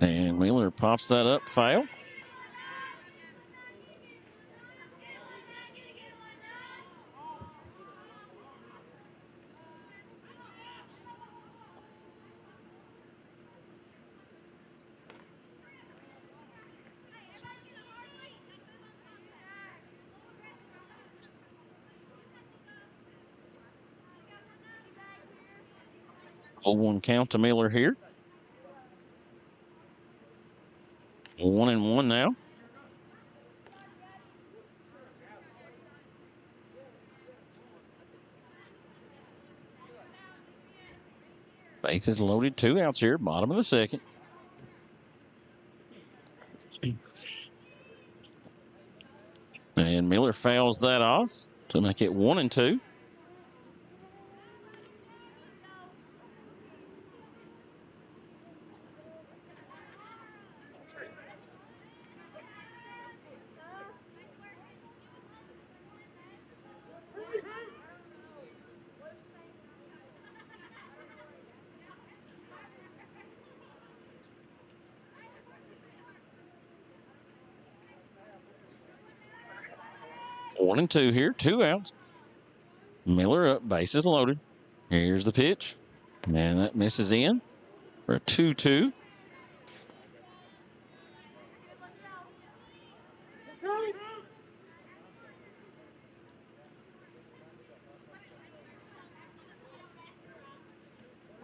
And Miller pops that up, foul. A 1 count to Miller here. 1-1 now. Bases loaded, 2 outs here, bottom of the second. And Miller fouls that off to make it 1-2. One and two here, 2 outs. Miller up, bases loaded. Here's the pitch. And that misses in for a 2-2.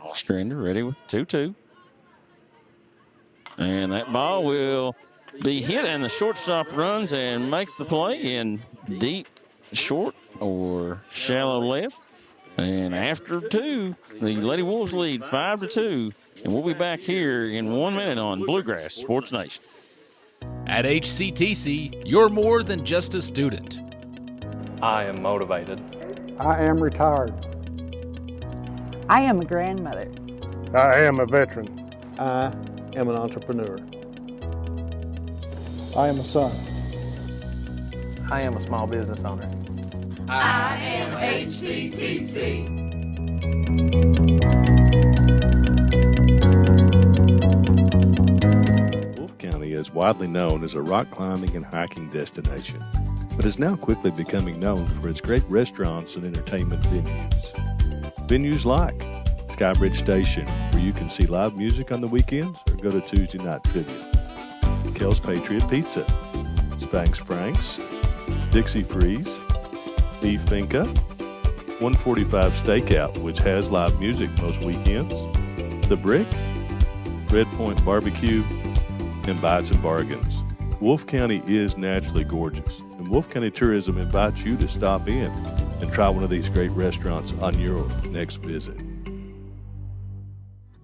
Ostrander ready with 2-2. And that ball will be hit, and the shortstop runs and makes the play in deep short or shallow left. And after 2, the Lady Wolves lead 5-2. And we'll be back here in 1 minute on Bluegrass Sports Nation. At HCTC, you're more than just a student. I am motivated. I am retired. I am a grandmother. I am a veteran. I am an entrepreneur. I am a son. I am a small business owner. I am HCTC. Wolfe County is widely known as a rock climbing and hiking destination, but is now quickly becoming known for its great restaurants and entertainment venues. Venues like Skybridge Station, where you can see live music on the weekends, or and go to Tuesday night trivia. Kel's Patriot Pizza, Spanx Franks, Dixie Freeze, Beef Finca, 145 Stakeout, which has live music most weekends, The Brick, Red Point Barbecue, and Bites and Bargains. Wolfe County is naturally gorgeous, and Wolfe County Tourism invites you to stop in and try one of these great restaurants on your next visit.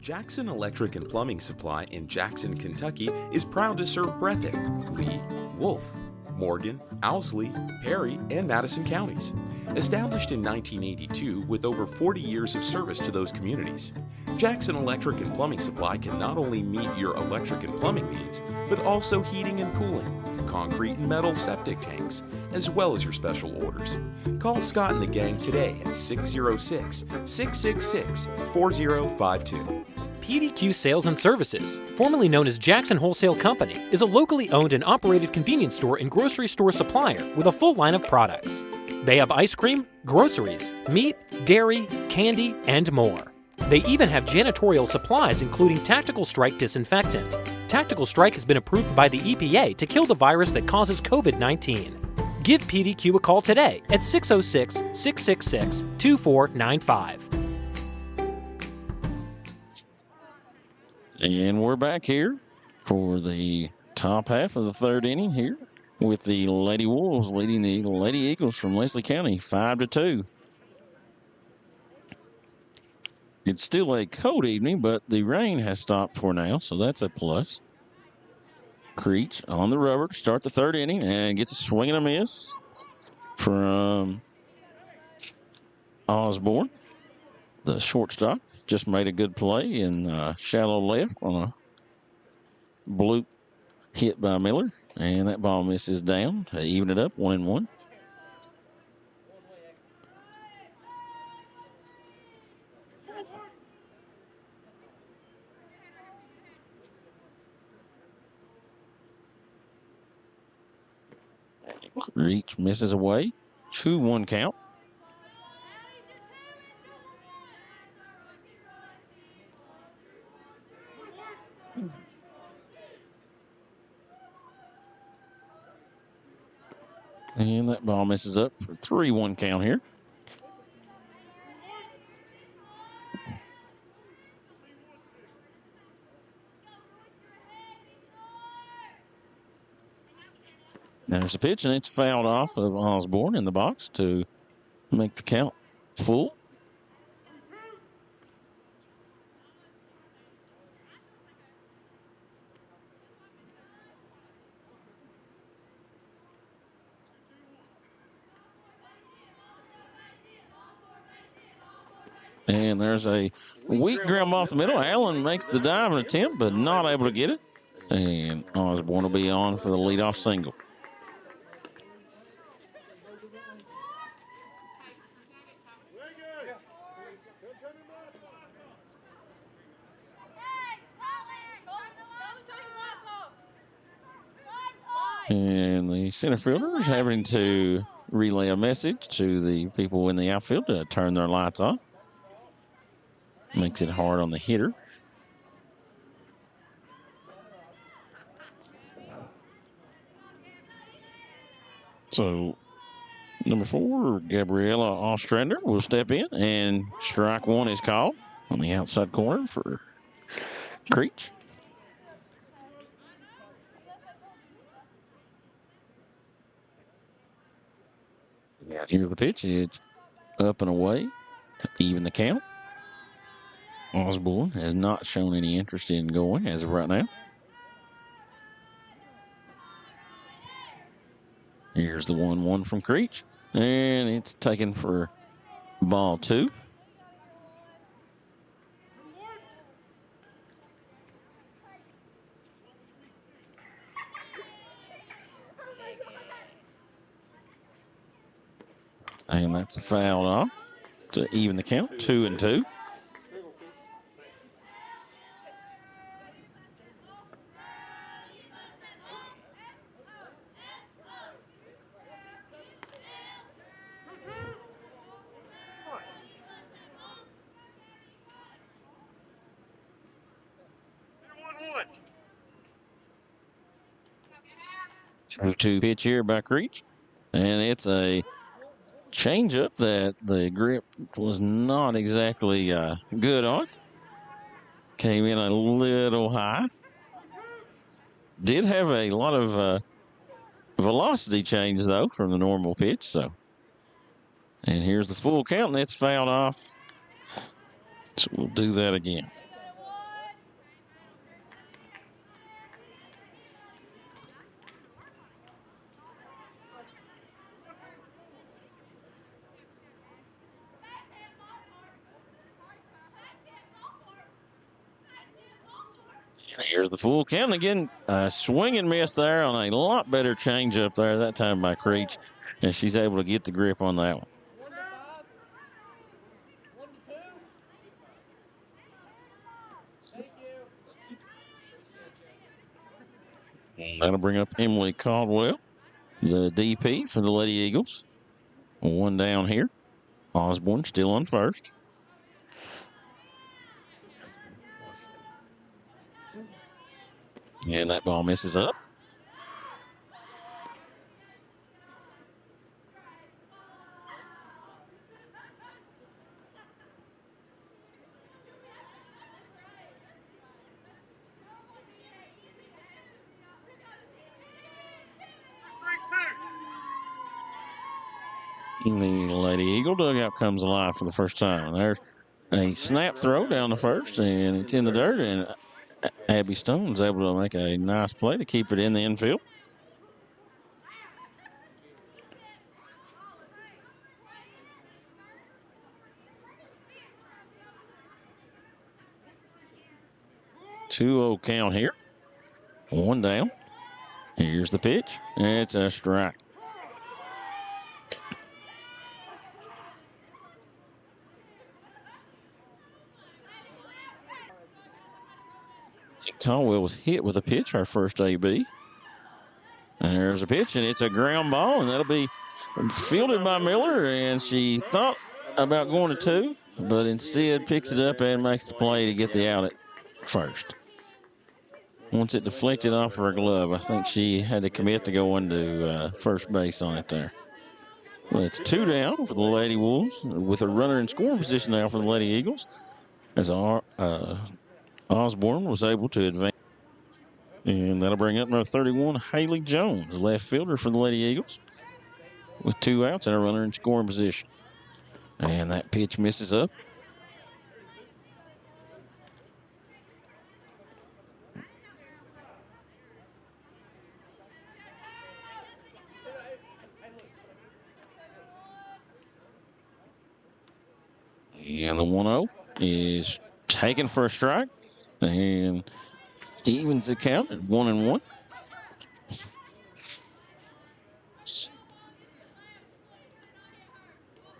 Jackson Electric and Plumbing Supply in Jackson, Kentucky is proud to serve Breathitt, Lee, Wolfe, Morgan, Owsley, Perry, and Madison counties. Established in 1982 with over 40 years of service to those communities, Jackson Electric and Plumbing Supply can not only meet your electric and plumbing needs, but also heating and cooling, concrete and metal septic tanks, as well as your special orders. Call Scott and the gang today at 606-666-4052. PDQ Sales and Services, formerly known as Jackson Wholesale Company, is a locally owned and operated convenience store and grocery store supplier with a full line of products. They have ice cream, groceries, meat, dairy, candy, and more. They even have janitorial supplies including Tactical Strike disinfectant. Tactical Strike has been approved by the EPA to kill the virus that causes COVID-19. Give PDQ a call today at 606-666-2495. And we're back here for the top half of the third inning here with the Lady Wolves leading the Lady Eagles from Leslie County 5-2. It's still a cold evening, but the rain has stopped for now, so that's a plus. Creech on the rubber to start the third inning and gets a swing and a miss from Osborne. The shortstop just made a good play in shallow left on a bloop hit by Miller, and that ball misses down to even it up 1-1. Reach misses away. 2-1 count. And that ball misses up for 3-1 count here. There's a pitch, and it's fouled off of Osborne in the box to make the count full. And there's a weak ground off the middle. Allen makes the diving attempt, but not able to get it. And Osborne will be on for the leadoff single. And the center fielder is having to relay a message to the people in the outfield to turn their lights off. Makes it hard on the hitter. So, number 4, Gabriella Ostrander will step in, and strike one is called on the outside corner for Creech. Here's the pitch. It's up and away to even the count. Osborne has not shown any interest in going as of right now. Here's the 1-1 from Creech, and it's taken for ball 2. And that's a foul off to even the count, 2-2. 2-2 pitch here by Creech. And it's a changeup that the grip was not exactly good on. Came in a little high. Did have a lot of velocity change, though, from the normal pitch. So, and here's the full count, and it's fouled off. So we'll do that again. Here's the full count again. A swing and miss there on a lot better changeup there that time by Creech, and she's able to get the grip on that one. And that'll bring up Emily Caldwell, the DP for the Lady Eagles. One down here. Osborne still on first. And that ball misses up. And the Lady Eagle dugout comes alive for the first time. There's a snap throw down the first, and it's in the dirt, and Abby Stone's able to make a nice play to keep it in the infield. Two-0 count here. One down. Here's the pitch. It's a strike. Caldwell was hit with a pitch, our first AB. And there's a pitch, and it's a ground ball, and that'll be fielded by Miller, and she thought about going to two, but instead picks it up and makes the play to get the out at first. Once it deflected off her glove, I think she had to commit to going to first base on it there. Well, it's two down for the Lady Wolves with a runner in scoring position now for the Lady Eagles as Osborne was able to advance. And that'll bring up number 31, Haley Jones, left fielder for the Lady Eagles, with two outs and a runner in scoring position. And that pitch misses up. And the 1-0 is taken for a strike and evens the count at 1-1.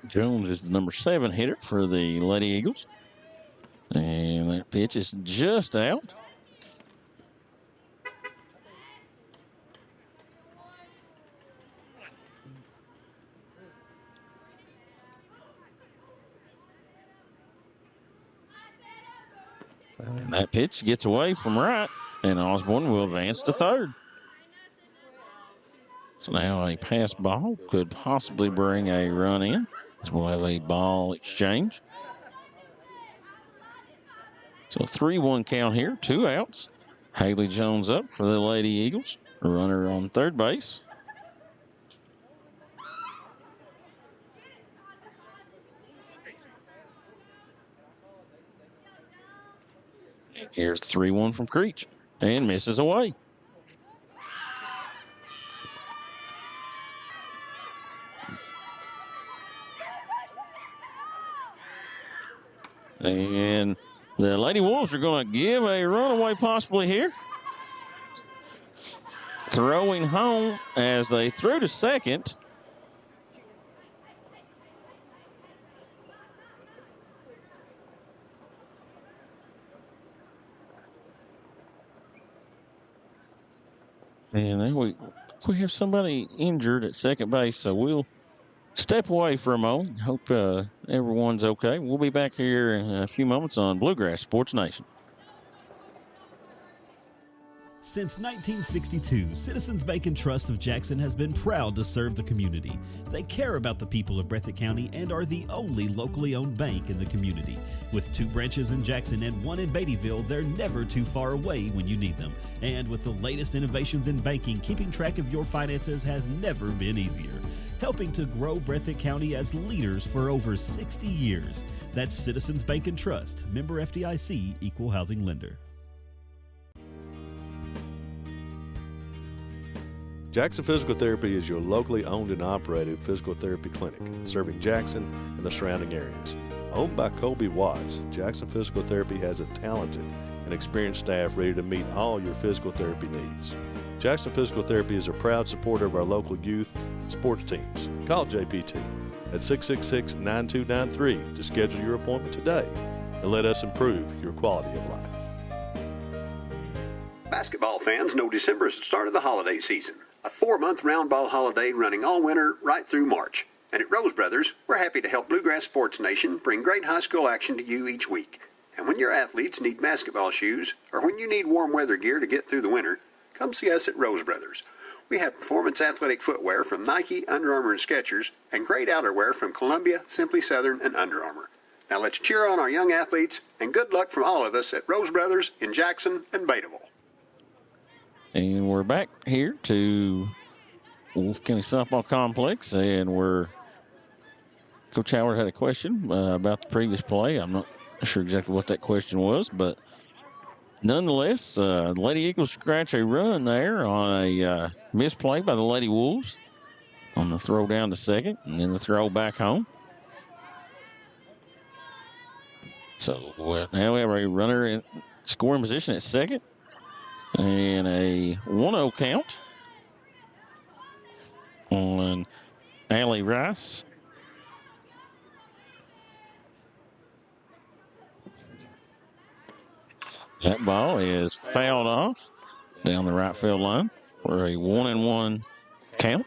Jones is the number 7 hitter for the Lady Eagles. And that pitch is just out. And that pitch gets away from right, and Osborne will advance to third. So now a pass ball could possibly bring a run in. So we'll have a ball exchange. So 3-1 count here, two outs. Haley Jones up for the Lady Eagles. A runner on third base. Here's 3-1 from Creech and misses away. And the Lady Wolves are going to give a runaway possibly here. Throwing home as they threw to second. And then we have somebody injured at second base, so we'll step away for a moment. Hope everyone's okay. We'll be back here in a few moments on Bluegrass Sports Nation. Since 1962, Citizens Bank and Trust of Jackson has been proud to serve the community. They care about the people of Breathitt County and are the only locally owned bank in the community. With 2 branches in Jackson and 1 in Beattyville, they're never too far away when you need them. And with the latest innovations in banking, keeping track of your finances has never been easier. Helping to grow Breathitt County as leaders for over 60 years. That's Citizens Bank and Trust, member FDIC, equal housing lender. Jackson Physical Therapy is your locally owned and operated physical therapy clinic, serving Jackson and the surrounding areas. Owned by Colby Watts, Jackson Physical Therapy has a talented and experienced staff ready to meet all your physical therapy needs. Jackson Physical Therapy is a proud supporter of our local youth and sports teams. Call JPT at 666-9293 to schedule your appointment today and let us improve your quality of life. Basketball fans know December is the start of the holiday season. A 4-month round ball holiday running all winter right through March. And at Rose Brothers, we're happy to help Bluegrass Sports Nation bring great high school action to you each week. And when your athletes need basketball shoes, or when you need warm weather gear to get through the winter, come see us at Rose Brothers. We have performance athletic footwear from Nike, Under Armour, and Skechers, and great outerwear from Columbia, Simply Southern, and Under Armour. Now let's cheer on our young athletes, and good luck from all of us at Rose Brothers in Jackson and Beattyville. And we're back here to Wolfe County Softball Complex, and Coach Howard had a question about the previous play. I'm not sure exactly what that question was, but nonetheless, the Lady Eagles scratch a run there on a misplay by the Lady Wolves on the throw down to second, and then the throw back home. So now we have a runner in scoring position at second, and a 1-0 count on Allie Rice. That ball is fouled off down the right field line for a 1-1 count.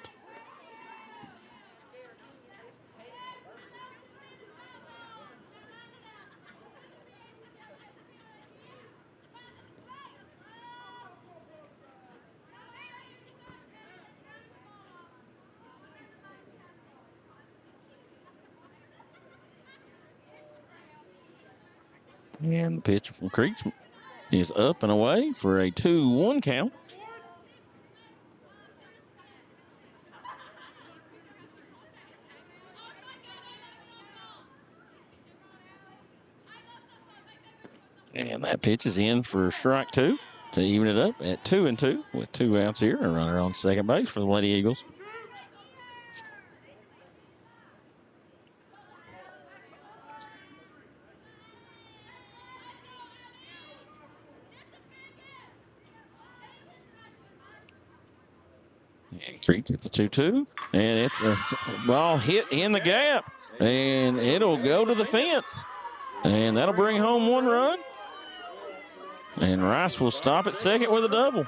And the pitch from Creech is up and away for a 2-1 count. And that pitch is in for strike 2 to even it up at 2-2 with 2 outs here. A runner on second base for the Lady Eagles. And Creech at the 2-2. And it's a ball hit in the gap. And it'll go to the fence. And that'll bring home 1 run. And Rice will stop at second with a double.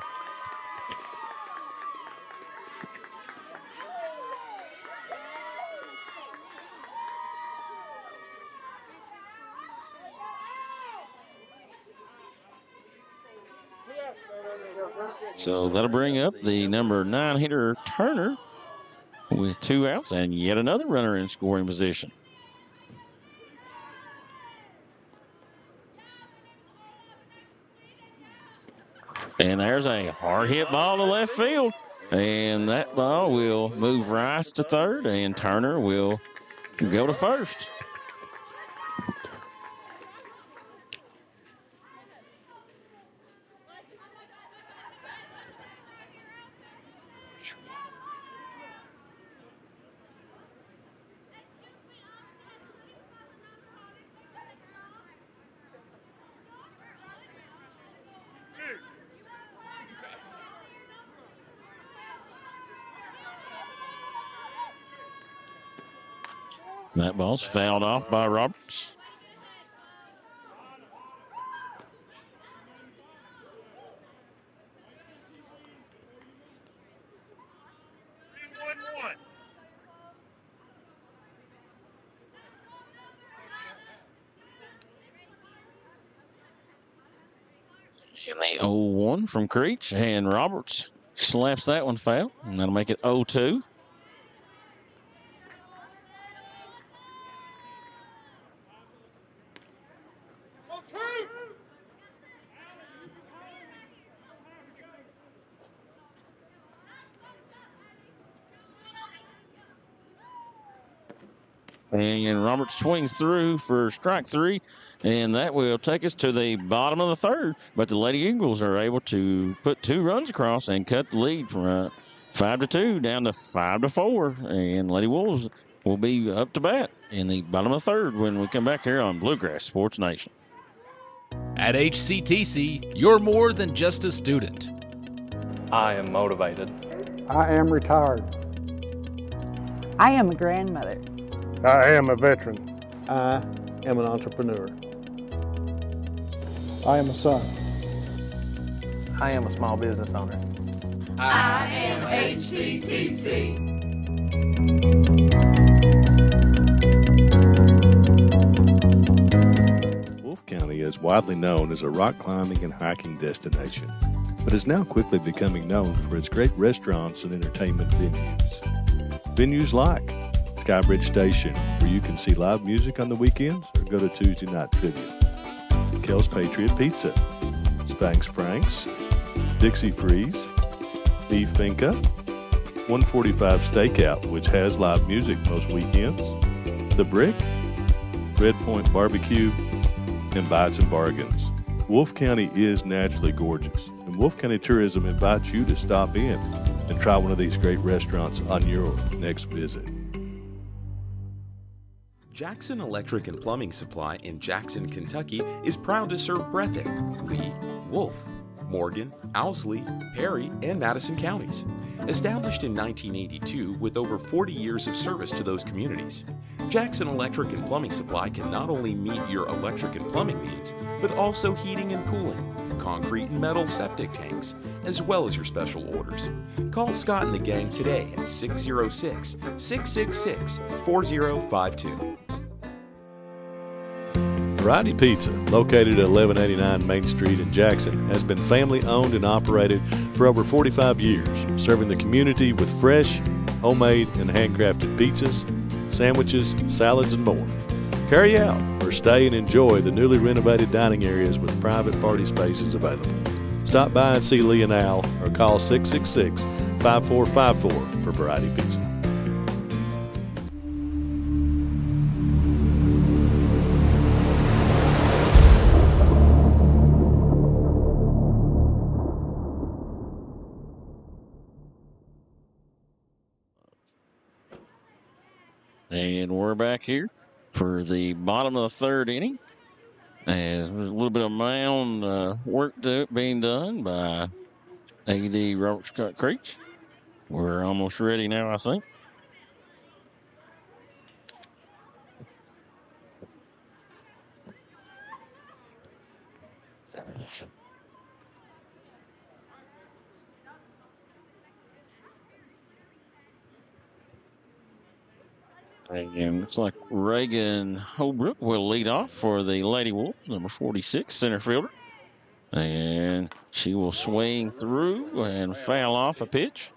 So that'll bring up the number 9 hitter, Turner, with 2 outs and yet another runner in scoring position. And there's a hard hit ball to left field. And that ball will move Rice to third, and Turner will go to first. That ball's fouled off by Roberts. And the 0-1 from Creech, and Roberts slaps that one foul, and that'll make it 0-2. And Roberts swings through for strike 3, and that will take us to the bottom of the third. But the Lady Eagles are able to put 2 runs across and cut the lead from 5-2 down to 5-4. And Lady Wolves will be up to bat in the bottom of the third when we come back here on Bluegrass Sports Nation. At HCTC, you're more than just a student. I am motivated. I am retired. I am a grandmother. I am a veteran. I am an entrepreneur. I am a son. I am a small business owner. I am HCTC. Wolfe County is widely known as a rock climbing and hiking destination, but is now quickly becoming known for its great restaurants and entertainment venues. Venues like Skybridge Station, where you can see live music on the weekends or go to Tuesday night trivia. Kel's Patriot Pizza, Spanx Frank's, Dixie Freeze, Beef Finca, 145 Stakeout, which has live music most weekends, The Brick, Red Point Barbecue, and Bites and Bargains. Wolfe County is naturally gorgeous, and Wolfe County Tourism invites you to stop in and try one of these great restaurants on your next visit. Jackson Electric and Plumbing Supply in Jackson, Kentucky is proud to serve Breathitt, Lee, Wolfe, Morgan, Owsley, Perry, and Madison counties. Established in 1982 with over 40 years of service to those communities, Jackson Electric and Plumbing Supply can not only meet your electric and plumbing needs, but also heating and cooling, concrete and metal septic tanks, as well as your special orders. Call Scott and the gang today at 606-666-4052. Variety Pizza, located at 1189 Main Street in Jackson, has been family owned and operated for over 45 years, serving the community with fresh, homemade, and handcrafted pizzas, sandwiches, salads, and more. Carry out or stay and enjoy the newly renovated dining areas with private party spaces available. Stop by and see Lee and Al or call 666-5454 for Variety Pizza. And we're back here for the bottom of the third inning. And there's a little bit of mound work being done by A.D. Robert Scott Creech. We're almost ready now, I think. And looks like Reagan Holbrook will lead off for the Lady Wolves, number 46, center fielder. And she will swing through and foul off a pitch.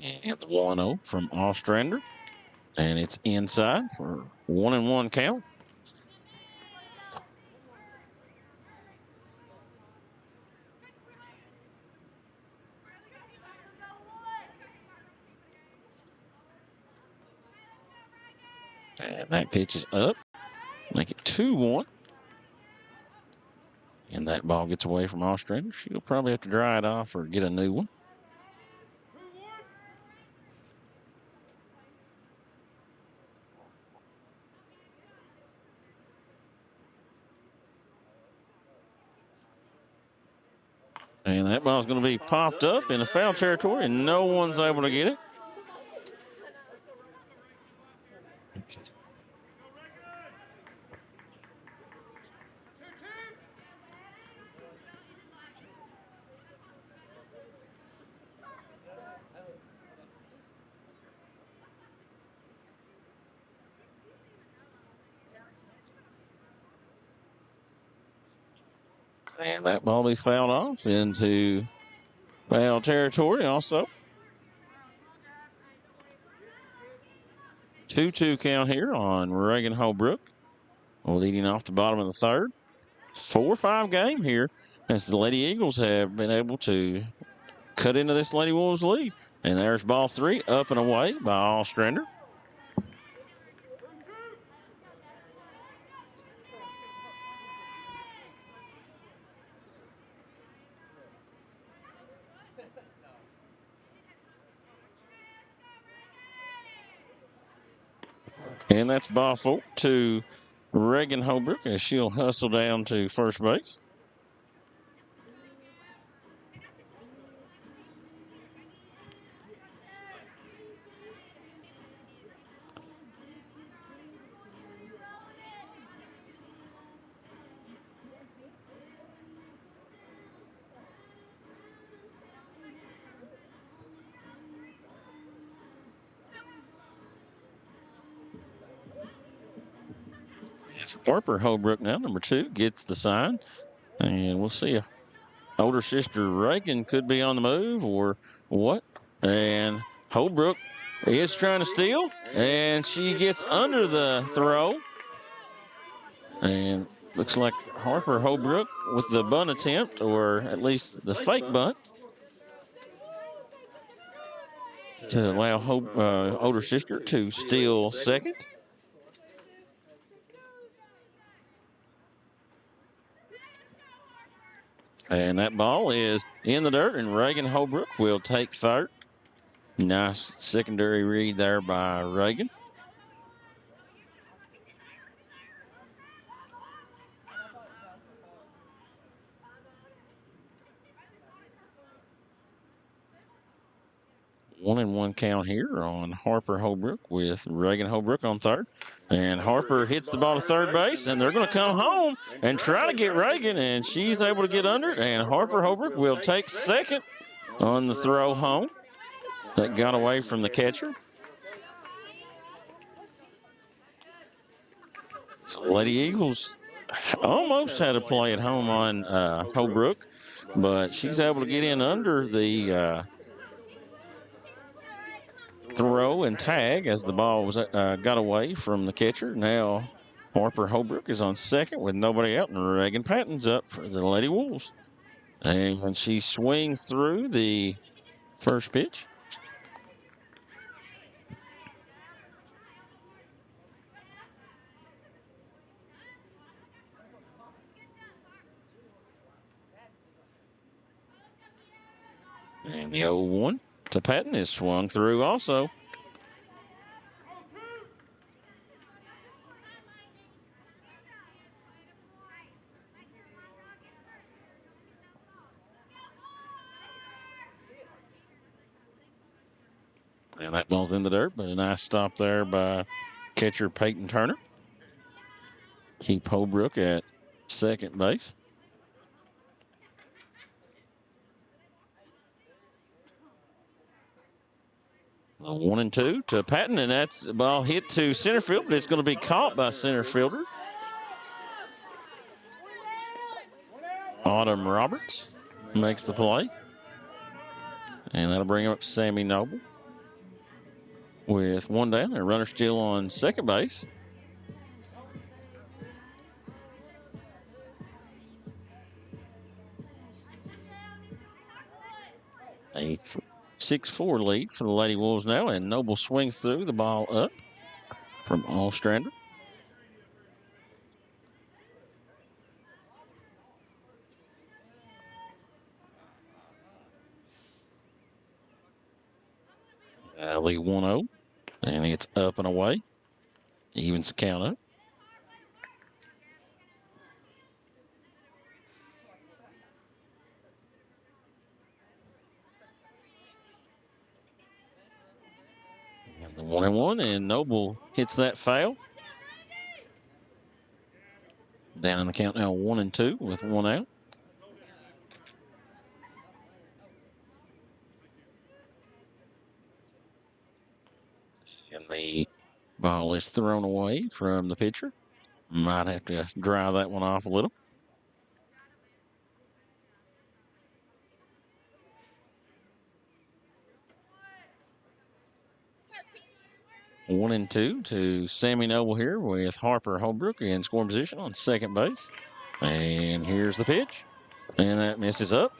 And the 1-0 from Ostrander. And it's inside for 1-1 count. And that pitch is up. Make it 2-1. And that ball gets away from Ostrander. She'll probably have to dry it off or get a new one. And that ball's going to be popped up in the foul territory, and no one's able to get it. And that ball be fouled off into foul territory also. 2-2 count here on Reagan Holbrook, leading off the bottom of the third. 4-5 game here as the Lady Eagles have been able to cut into this Lady Wolves lead. And there's ball 3 up and away by Ostrander. And that's ball 4 to Reagan Holbrook as she'll hustle down to first base. It's Harper Holbrook now, number 2, gets the sign. And we'll see if older sister Reagan could be on the move or what. And Holbrook is trying to steal, and she gets under the throw. And looks like Harper Holbrook with the bunt attempt, or at least the fake bunt, to allow older sister to steal second. And that ball is in the dirt, and Reagan Holbrook will take third. Nice secondary read there by Reagan. One and one count here on Harper Holbrook with Reagan Holbrook on third. And Harper hits the ball to third base, and they're going to come home and try to get Reagan, and she's able to get under it. And Harper Holbrook will take second on the throw home. That got away from the catcher. So Lady Eagles almost had a play at home on Holbrook, but she's able to get in under the throw and tag as the ball was got away from the catcher. Now Harper Holbrook is on second with nobody out, and Reagan Patton's up for the Lady Wolves. And she swings through the first pitch. And the 0-1 to Patton is swung through also. And that ball's in the dirt, but a nice stop there by catcher Peyton Turner. Keep Holbrook at second base. A 1-2 to Patton, and that's a ball hit to center field, but it's going to be caught by center fielder Autumn Roberts makes the play. And that'll bring up Sammy Noble with one down. A runner still on second base. A 6-4 lead for the Lady Wolves now, and Noble swings through the ball up from Ostrander. Alley 1-0, and it's up and away. Evens the count up. And the 1-1, and Noble hits that foul. Down in the count now 1-2 with one out. And the ball is thrown away from the pitcher. Might have to dry that one off a little. 1-2 to Sammy Noble here with Harper Holbrook in scoring position on second base. And here's the pitch. And that misses up.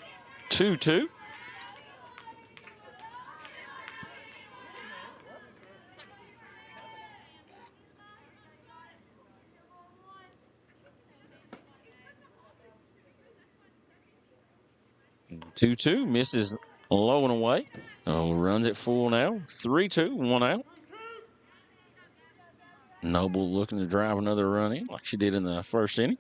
2-2. Two misses low and away. Oh, runs it full now. 3-2, 1 out. Noble looking to drive another run in like she did in the first inning.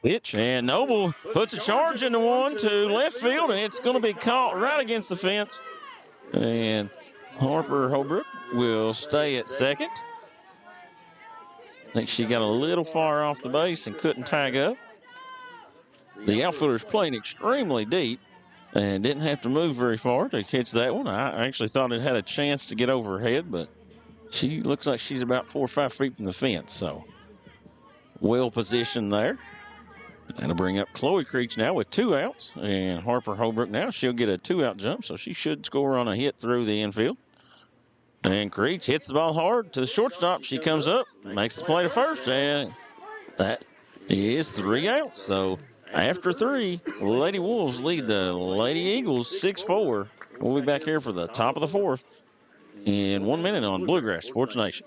Pitch, and Noble puts a charge into one to left field, and it's going to be caught right against the fence. And Harper Holbrook will stay at second. I think she got a little far off the base and couldn't tag up. The outfielder's playing extremely deep and didn't have to move very far to catch that one. I actually thought it had a chance to get over her head, but she looks like she's about 4 or 5 feet from the fence, so well positioned there. That'll bring up Chloe Creech now with 2 outs, and Harper Holbrook now, she'll get a 2-out jump, so she should score on a hit through the infield. And Creech hits the ball hard to the shortstop. She comes up, makes the play to first, and that is 3 outs. So after 3, Lady Wolves lead the Lady Eagles 6-4. We'll be back here for the top of the 4th in 1 minute on Bluegrass Sports Nation.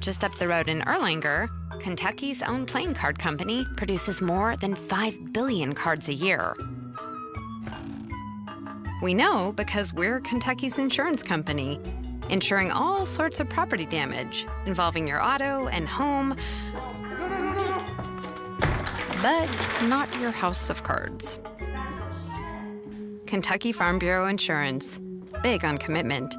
Just up the road in Erlanger, Kentucky's own playing card company produces more than 5 billion cards a year. We know because we're Kentucky's insurance company, insuring all sorts of property damage involving your auto and home, but not your house of cards. Kentucky Farm Bureau Insurance. Big on commitment.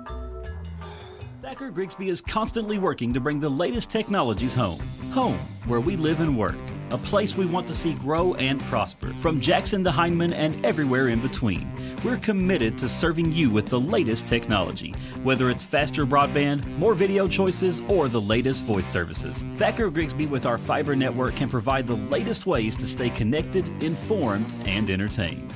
Thacker Grigsby is constantly working to bring the latest technologies home. Home, where we live and work. A place we want to see grow and prosper. From Jackson to Heineman and everywhere in between. We're committed to serving you with the latest technology. Whether it's faster broadband, more video choices, or the latest voice services. Thacker Grigsby with our fiber network can provide the latest ways to stay connected, informed, and entertained.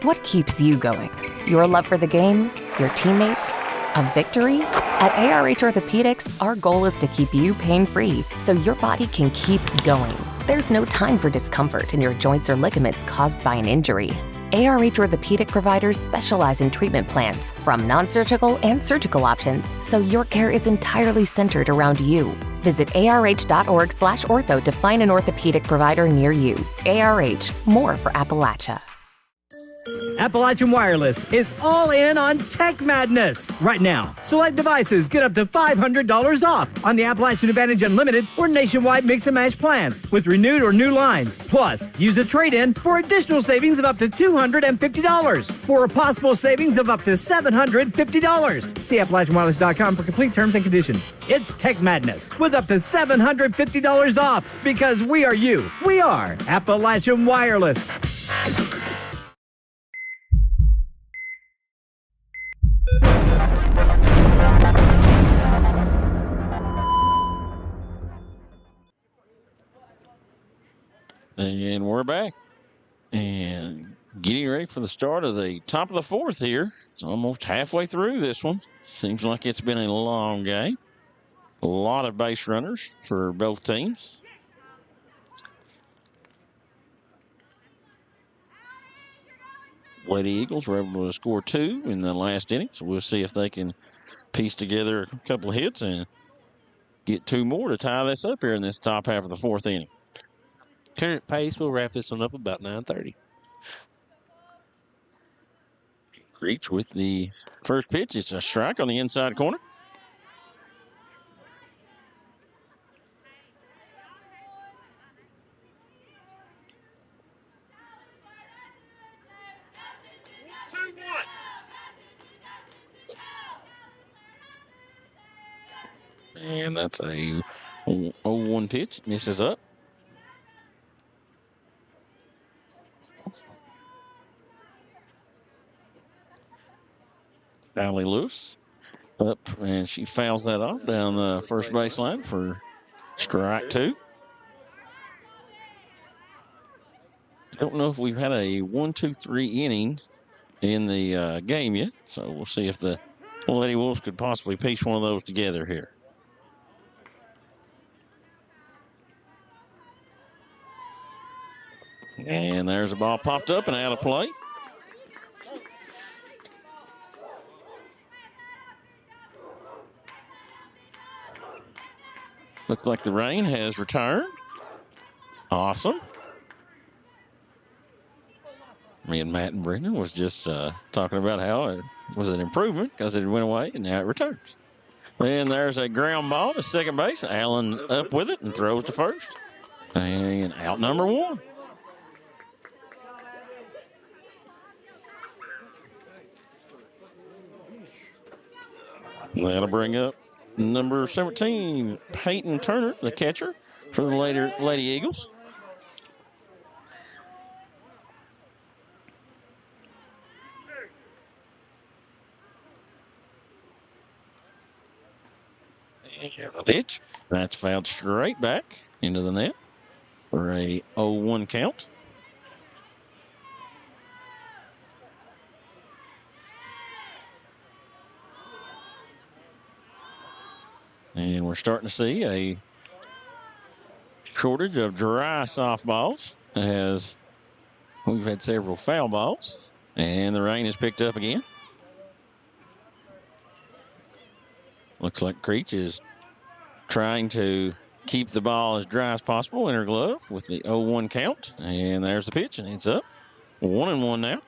What keeps you going? Your love for the game? Your teammates? A victory? At ARH Orthopedics, our goal is to keep you pain-free so your body can keep going. There's no time for discomfort in your joints or ligaments caused by an injury. ARH Orthopedic providers specialize in treatment plans, from non-surgical and surgical options, so your care is entirely centered around you. Visit arh.org/ortho to find an orthopedic provider near you. ARH, more for Appalachia. Appalachian Wireless is all in on Tech Madness right now. Select devices get up to $500 off on the Appalachian Advantage Unlimited or nationwide mix and match plans with renewed or new lines. Plus, use a trade-in for additional savings of up to $250 for a possible savings of up to $750. See AppalachianWireless.com for complete terms and conditions. It's Tech Madness with up to $750 off because we are you. We are Appalachian Wireless. And we're back. And getting ready for the start of the top of the 4th here. It's almost halfway through this one. Seems like it's been a long game. A lot of base runners for both teams. Lady Eagles were able to score 2 in the last inning, so we'll see if they can piece together a couple of hits and get 2 more to tie this up here in this top half of the 4th inning. Current pace, we'll wrap this one up about 9:30. Creech with the first pitch. It's a strike on the inside corner. And that's a 0-1 pitch. Misses up. Allie Lewis up, and she fouls that off down the first baseline for strike 2. I don't know if we've had a 1-2-3 inning in the game yet, so we'll see if the Lady Wolves could possibly piece one of those together here. And there's a ball popped up and out of play. Looks like the rain has returned. Awesome. Me and Matt and Brendan was just talking about how it was an improvement because it went away and now it returns. And there's a ground ball to second base. Allen up with it and throws to first. And out number one. That'll bring up number 17, Peyton Turner, the catcher for the Lady Eagles. The pitch. That's fouled straight back into the net for a 0-1 count. And we're starting to see a shortage of dry softballs as we've had several foul balls. And the rain has picked up again. Looks like Creech is trying to keep the ball as dry as possible in her glove with the 0-1 count. And there's the pitch, and it's up. 1-1 now.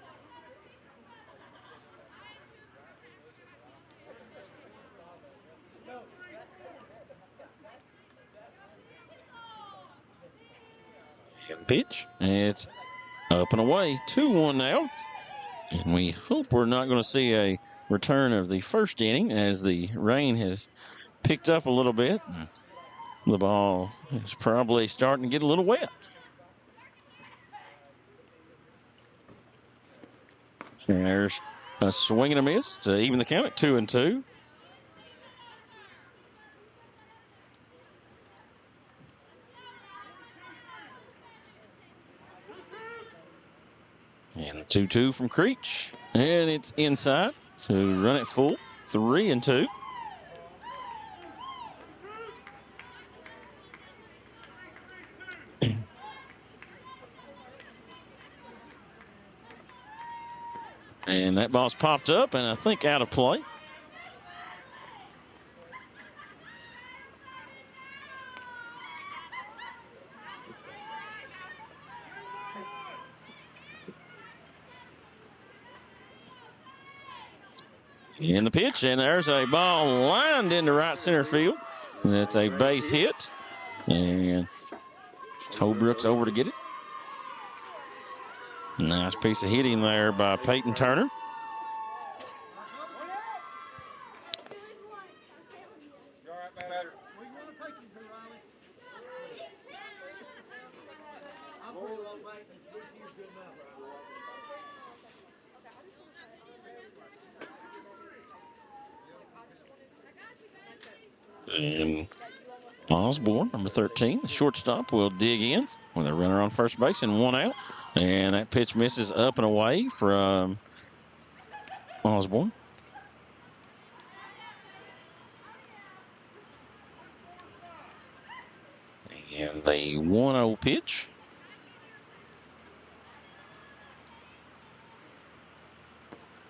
And pitch. It's up and away. 2-1 now. And we hope we're not going to see a return of the first inning as the rain has picked up a little bit. The ball is probably starting to get a little wet. There's a swing and a miss to even the count at 2-2. And a 2-2 from Creech. And it's inside to run it full. 3-2. And that ball's popped up and I think out of play. In the pitch, and there's a ball lined into right center field. That's a base hit. And Holbrook's over to get it. Nice piece of hitting there by Peyton Turner. And Osborne, number 13, the shortstop, will dig in with a runner on first base and one out. And that pitch misses up and away from Osborne. And the 1-0 pitch.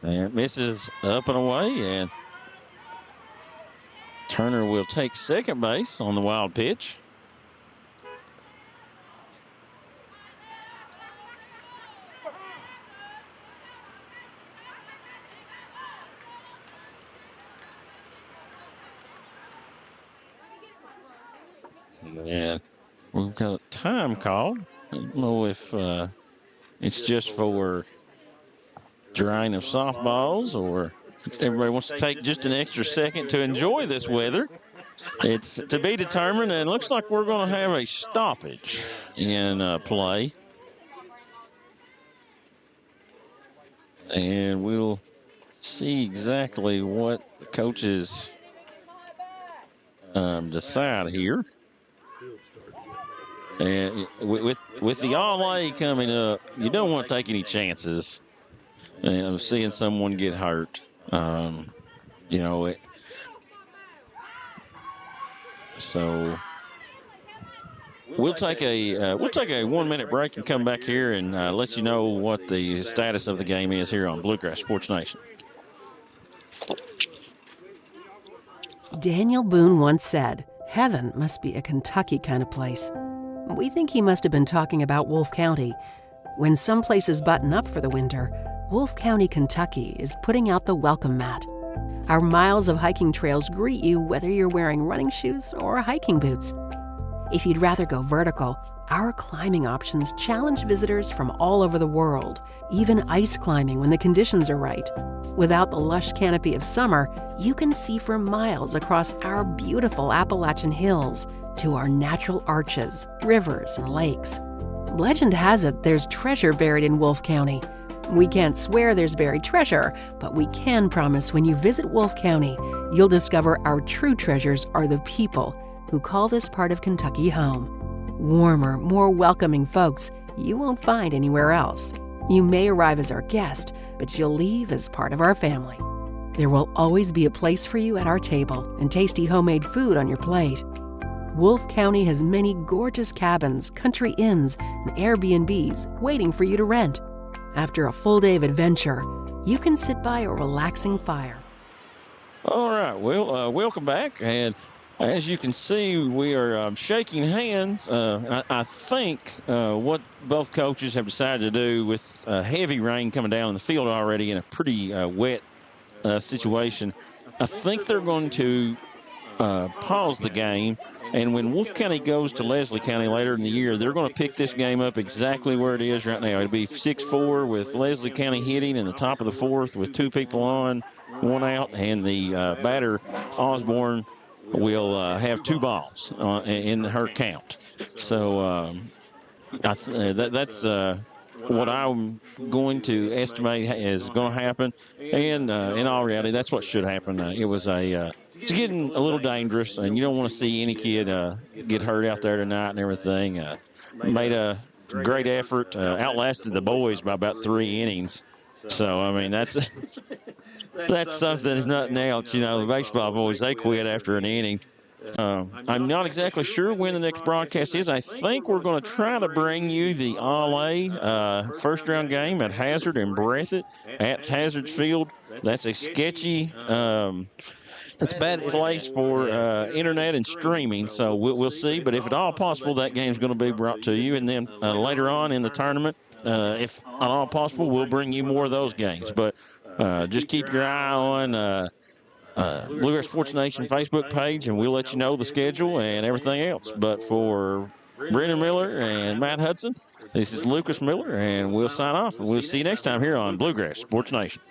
And it misses up and away, and Turner will take second base on the wild pitch. And we've got a time call. I don't know if it's just for drying of softballs or everybody wants to take just an extra second to enjoy this weather. It's to be determined, and it looks like we're going to have a stoppage in play. And we'll see exactly what the coaches decide here. And with the all-A coming up, you don't want to take any chances. And I'm seeing someone get hurt. So we'll take a 1 minute break and come back here and let you know what the status of the game is here on Bluegrass Sports Nation. Daniel Boone once said, "Heaven must be a Kentucky kind of place." We think he must have been talking about Wolfe County. When some places button up for the winter, Wolfe County, Kentucky is putting out the welcome mat. Our miles of hiking trails greet you whether you're wearing running shoes or hiking boots. If you'd rather go vertical, our climbing options challenge visitors from all over the world, even ice climbing when the conditions are right. Without the lush canopy of summer, you can see for miles across our beautiful Appalachian hills to our natural arches, rivers, and lakes. Legend has it there's treasure buried in Wolfe County. We can't swear there's buried treasure, but we can promise when you visit Wolfe County, you'll discover our true treasures are the people who call this part of Kentucky home. Warmer, more welcoming folks you won't find anywhere else. You may arrive as our guest, but you'll leave as part of our family. There will always be a place for you at our table and tasty homemade food on your plate. Wolfe County has many gorgeous cabins, country inns, and Airbnbs waiting for you to rent. After a full day of adventure, you can sit by a relaxing fire. All right, well, welcome back. And as you can see, we are shaking hands. I think what both coaches have decided to do with heavy rain coming down in the field already in a pretty wet situation, I think they're going to pause the game. And when Wolfe County goes to Leslie County later in the year, they're going to pick this game up exactly where it is right now. It'll be 6-4 with Leslie County hitting in the top of the fourth with 2 people on, 1 out, and the batter, Osborne, will have 2 balls in her count. So that's what I'm going to estimate is going to happen. And in all reality, that's what should happen. It's getting a little dangerous, and you don't want to see any kid get hurt out there tonight and everything. Made a great effort, outlasted the boys by about 3 innings. So, I mean, that's something, if nothing else. The baseball boys, they quit after an inning. I'm not exactly sure when the next broadcast is. I think we're going to try to bring you the All-A first-round game at Hazard and Breathitt at Hazard's Field. That's a sketchy it's bad place for internet and streaming, so we'll see. But if at all possible, that game's going to be brought to you. And then later on in the tournament, if at all possible, we'll bring you more of those games. But just keep your eye on Bluegrass Sports Nation Facebook page, and we'll let you know the schedule and everything else. But for Brendan Miller and Matt Hudson, this is Lucas Miller, and we'll sign off. And we'll see you next time here on Bluegrass Sports Nation.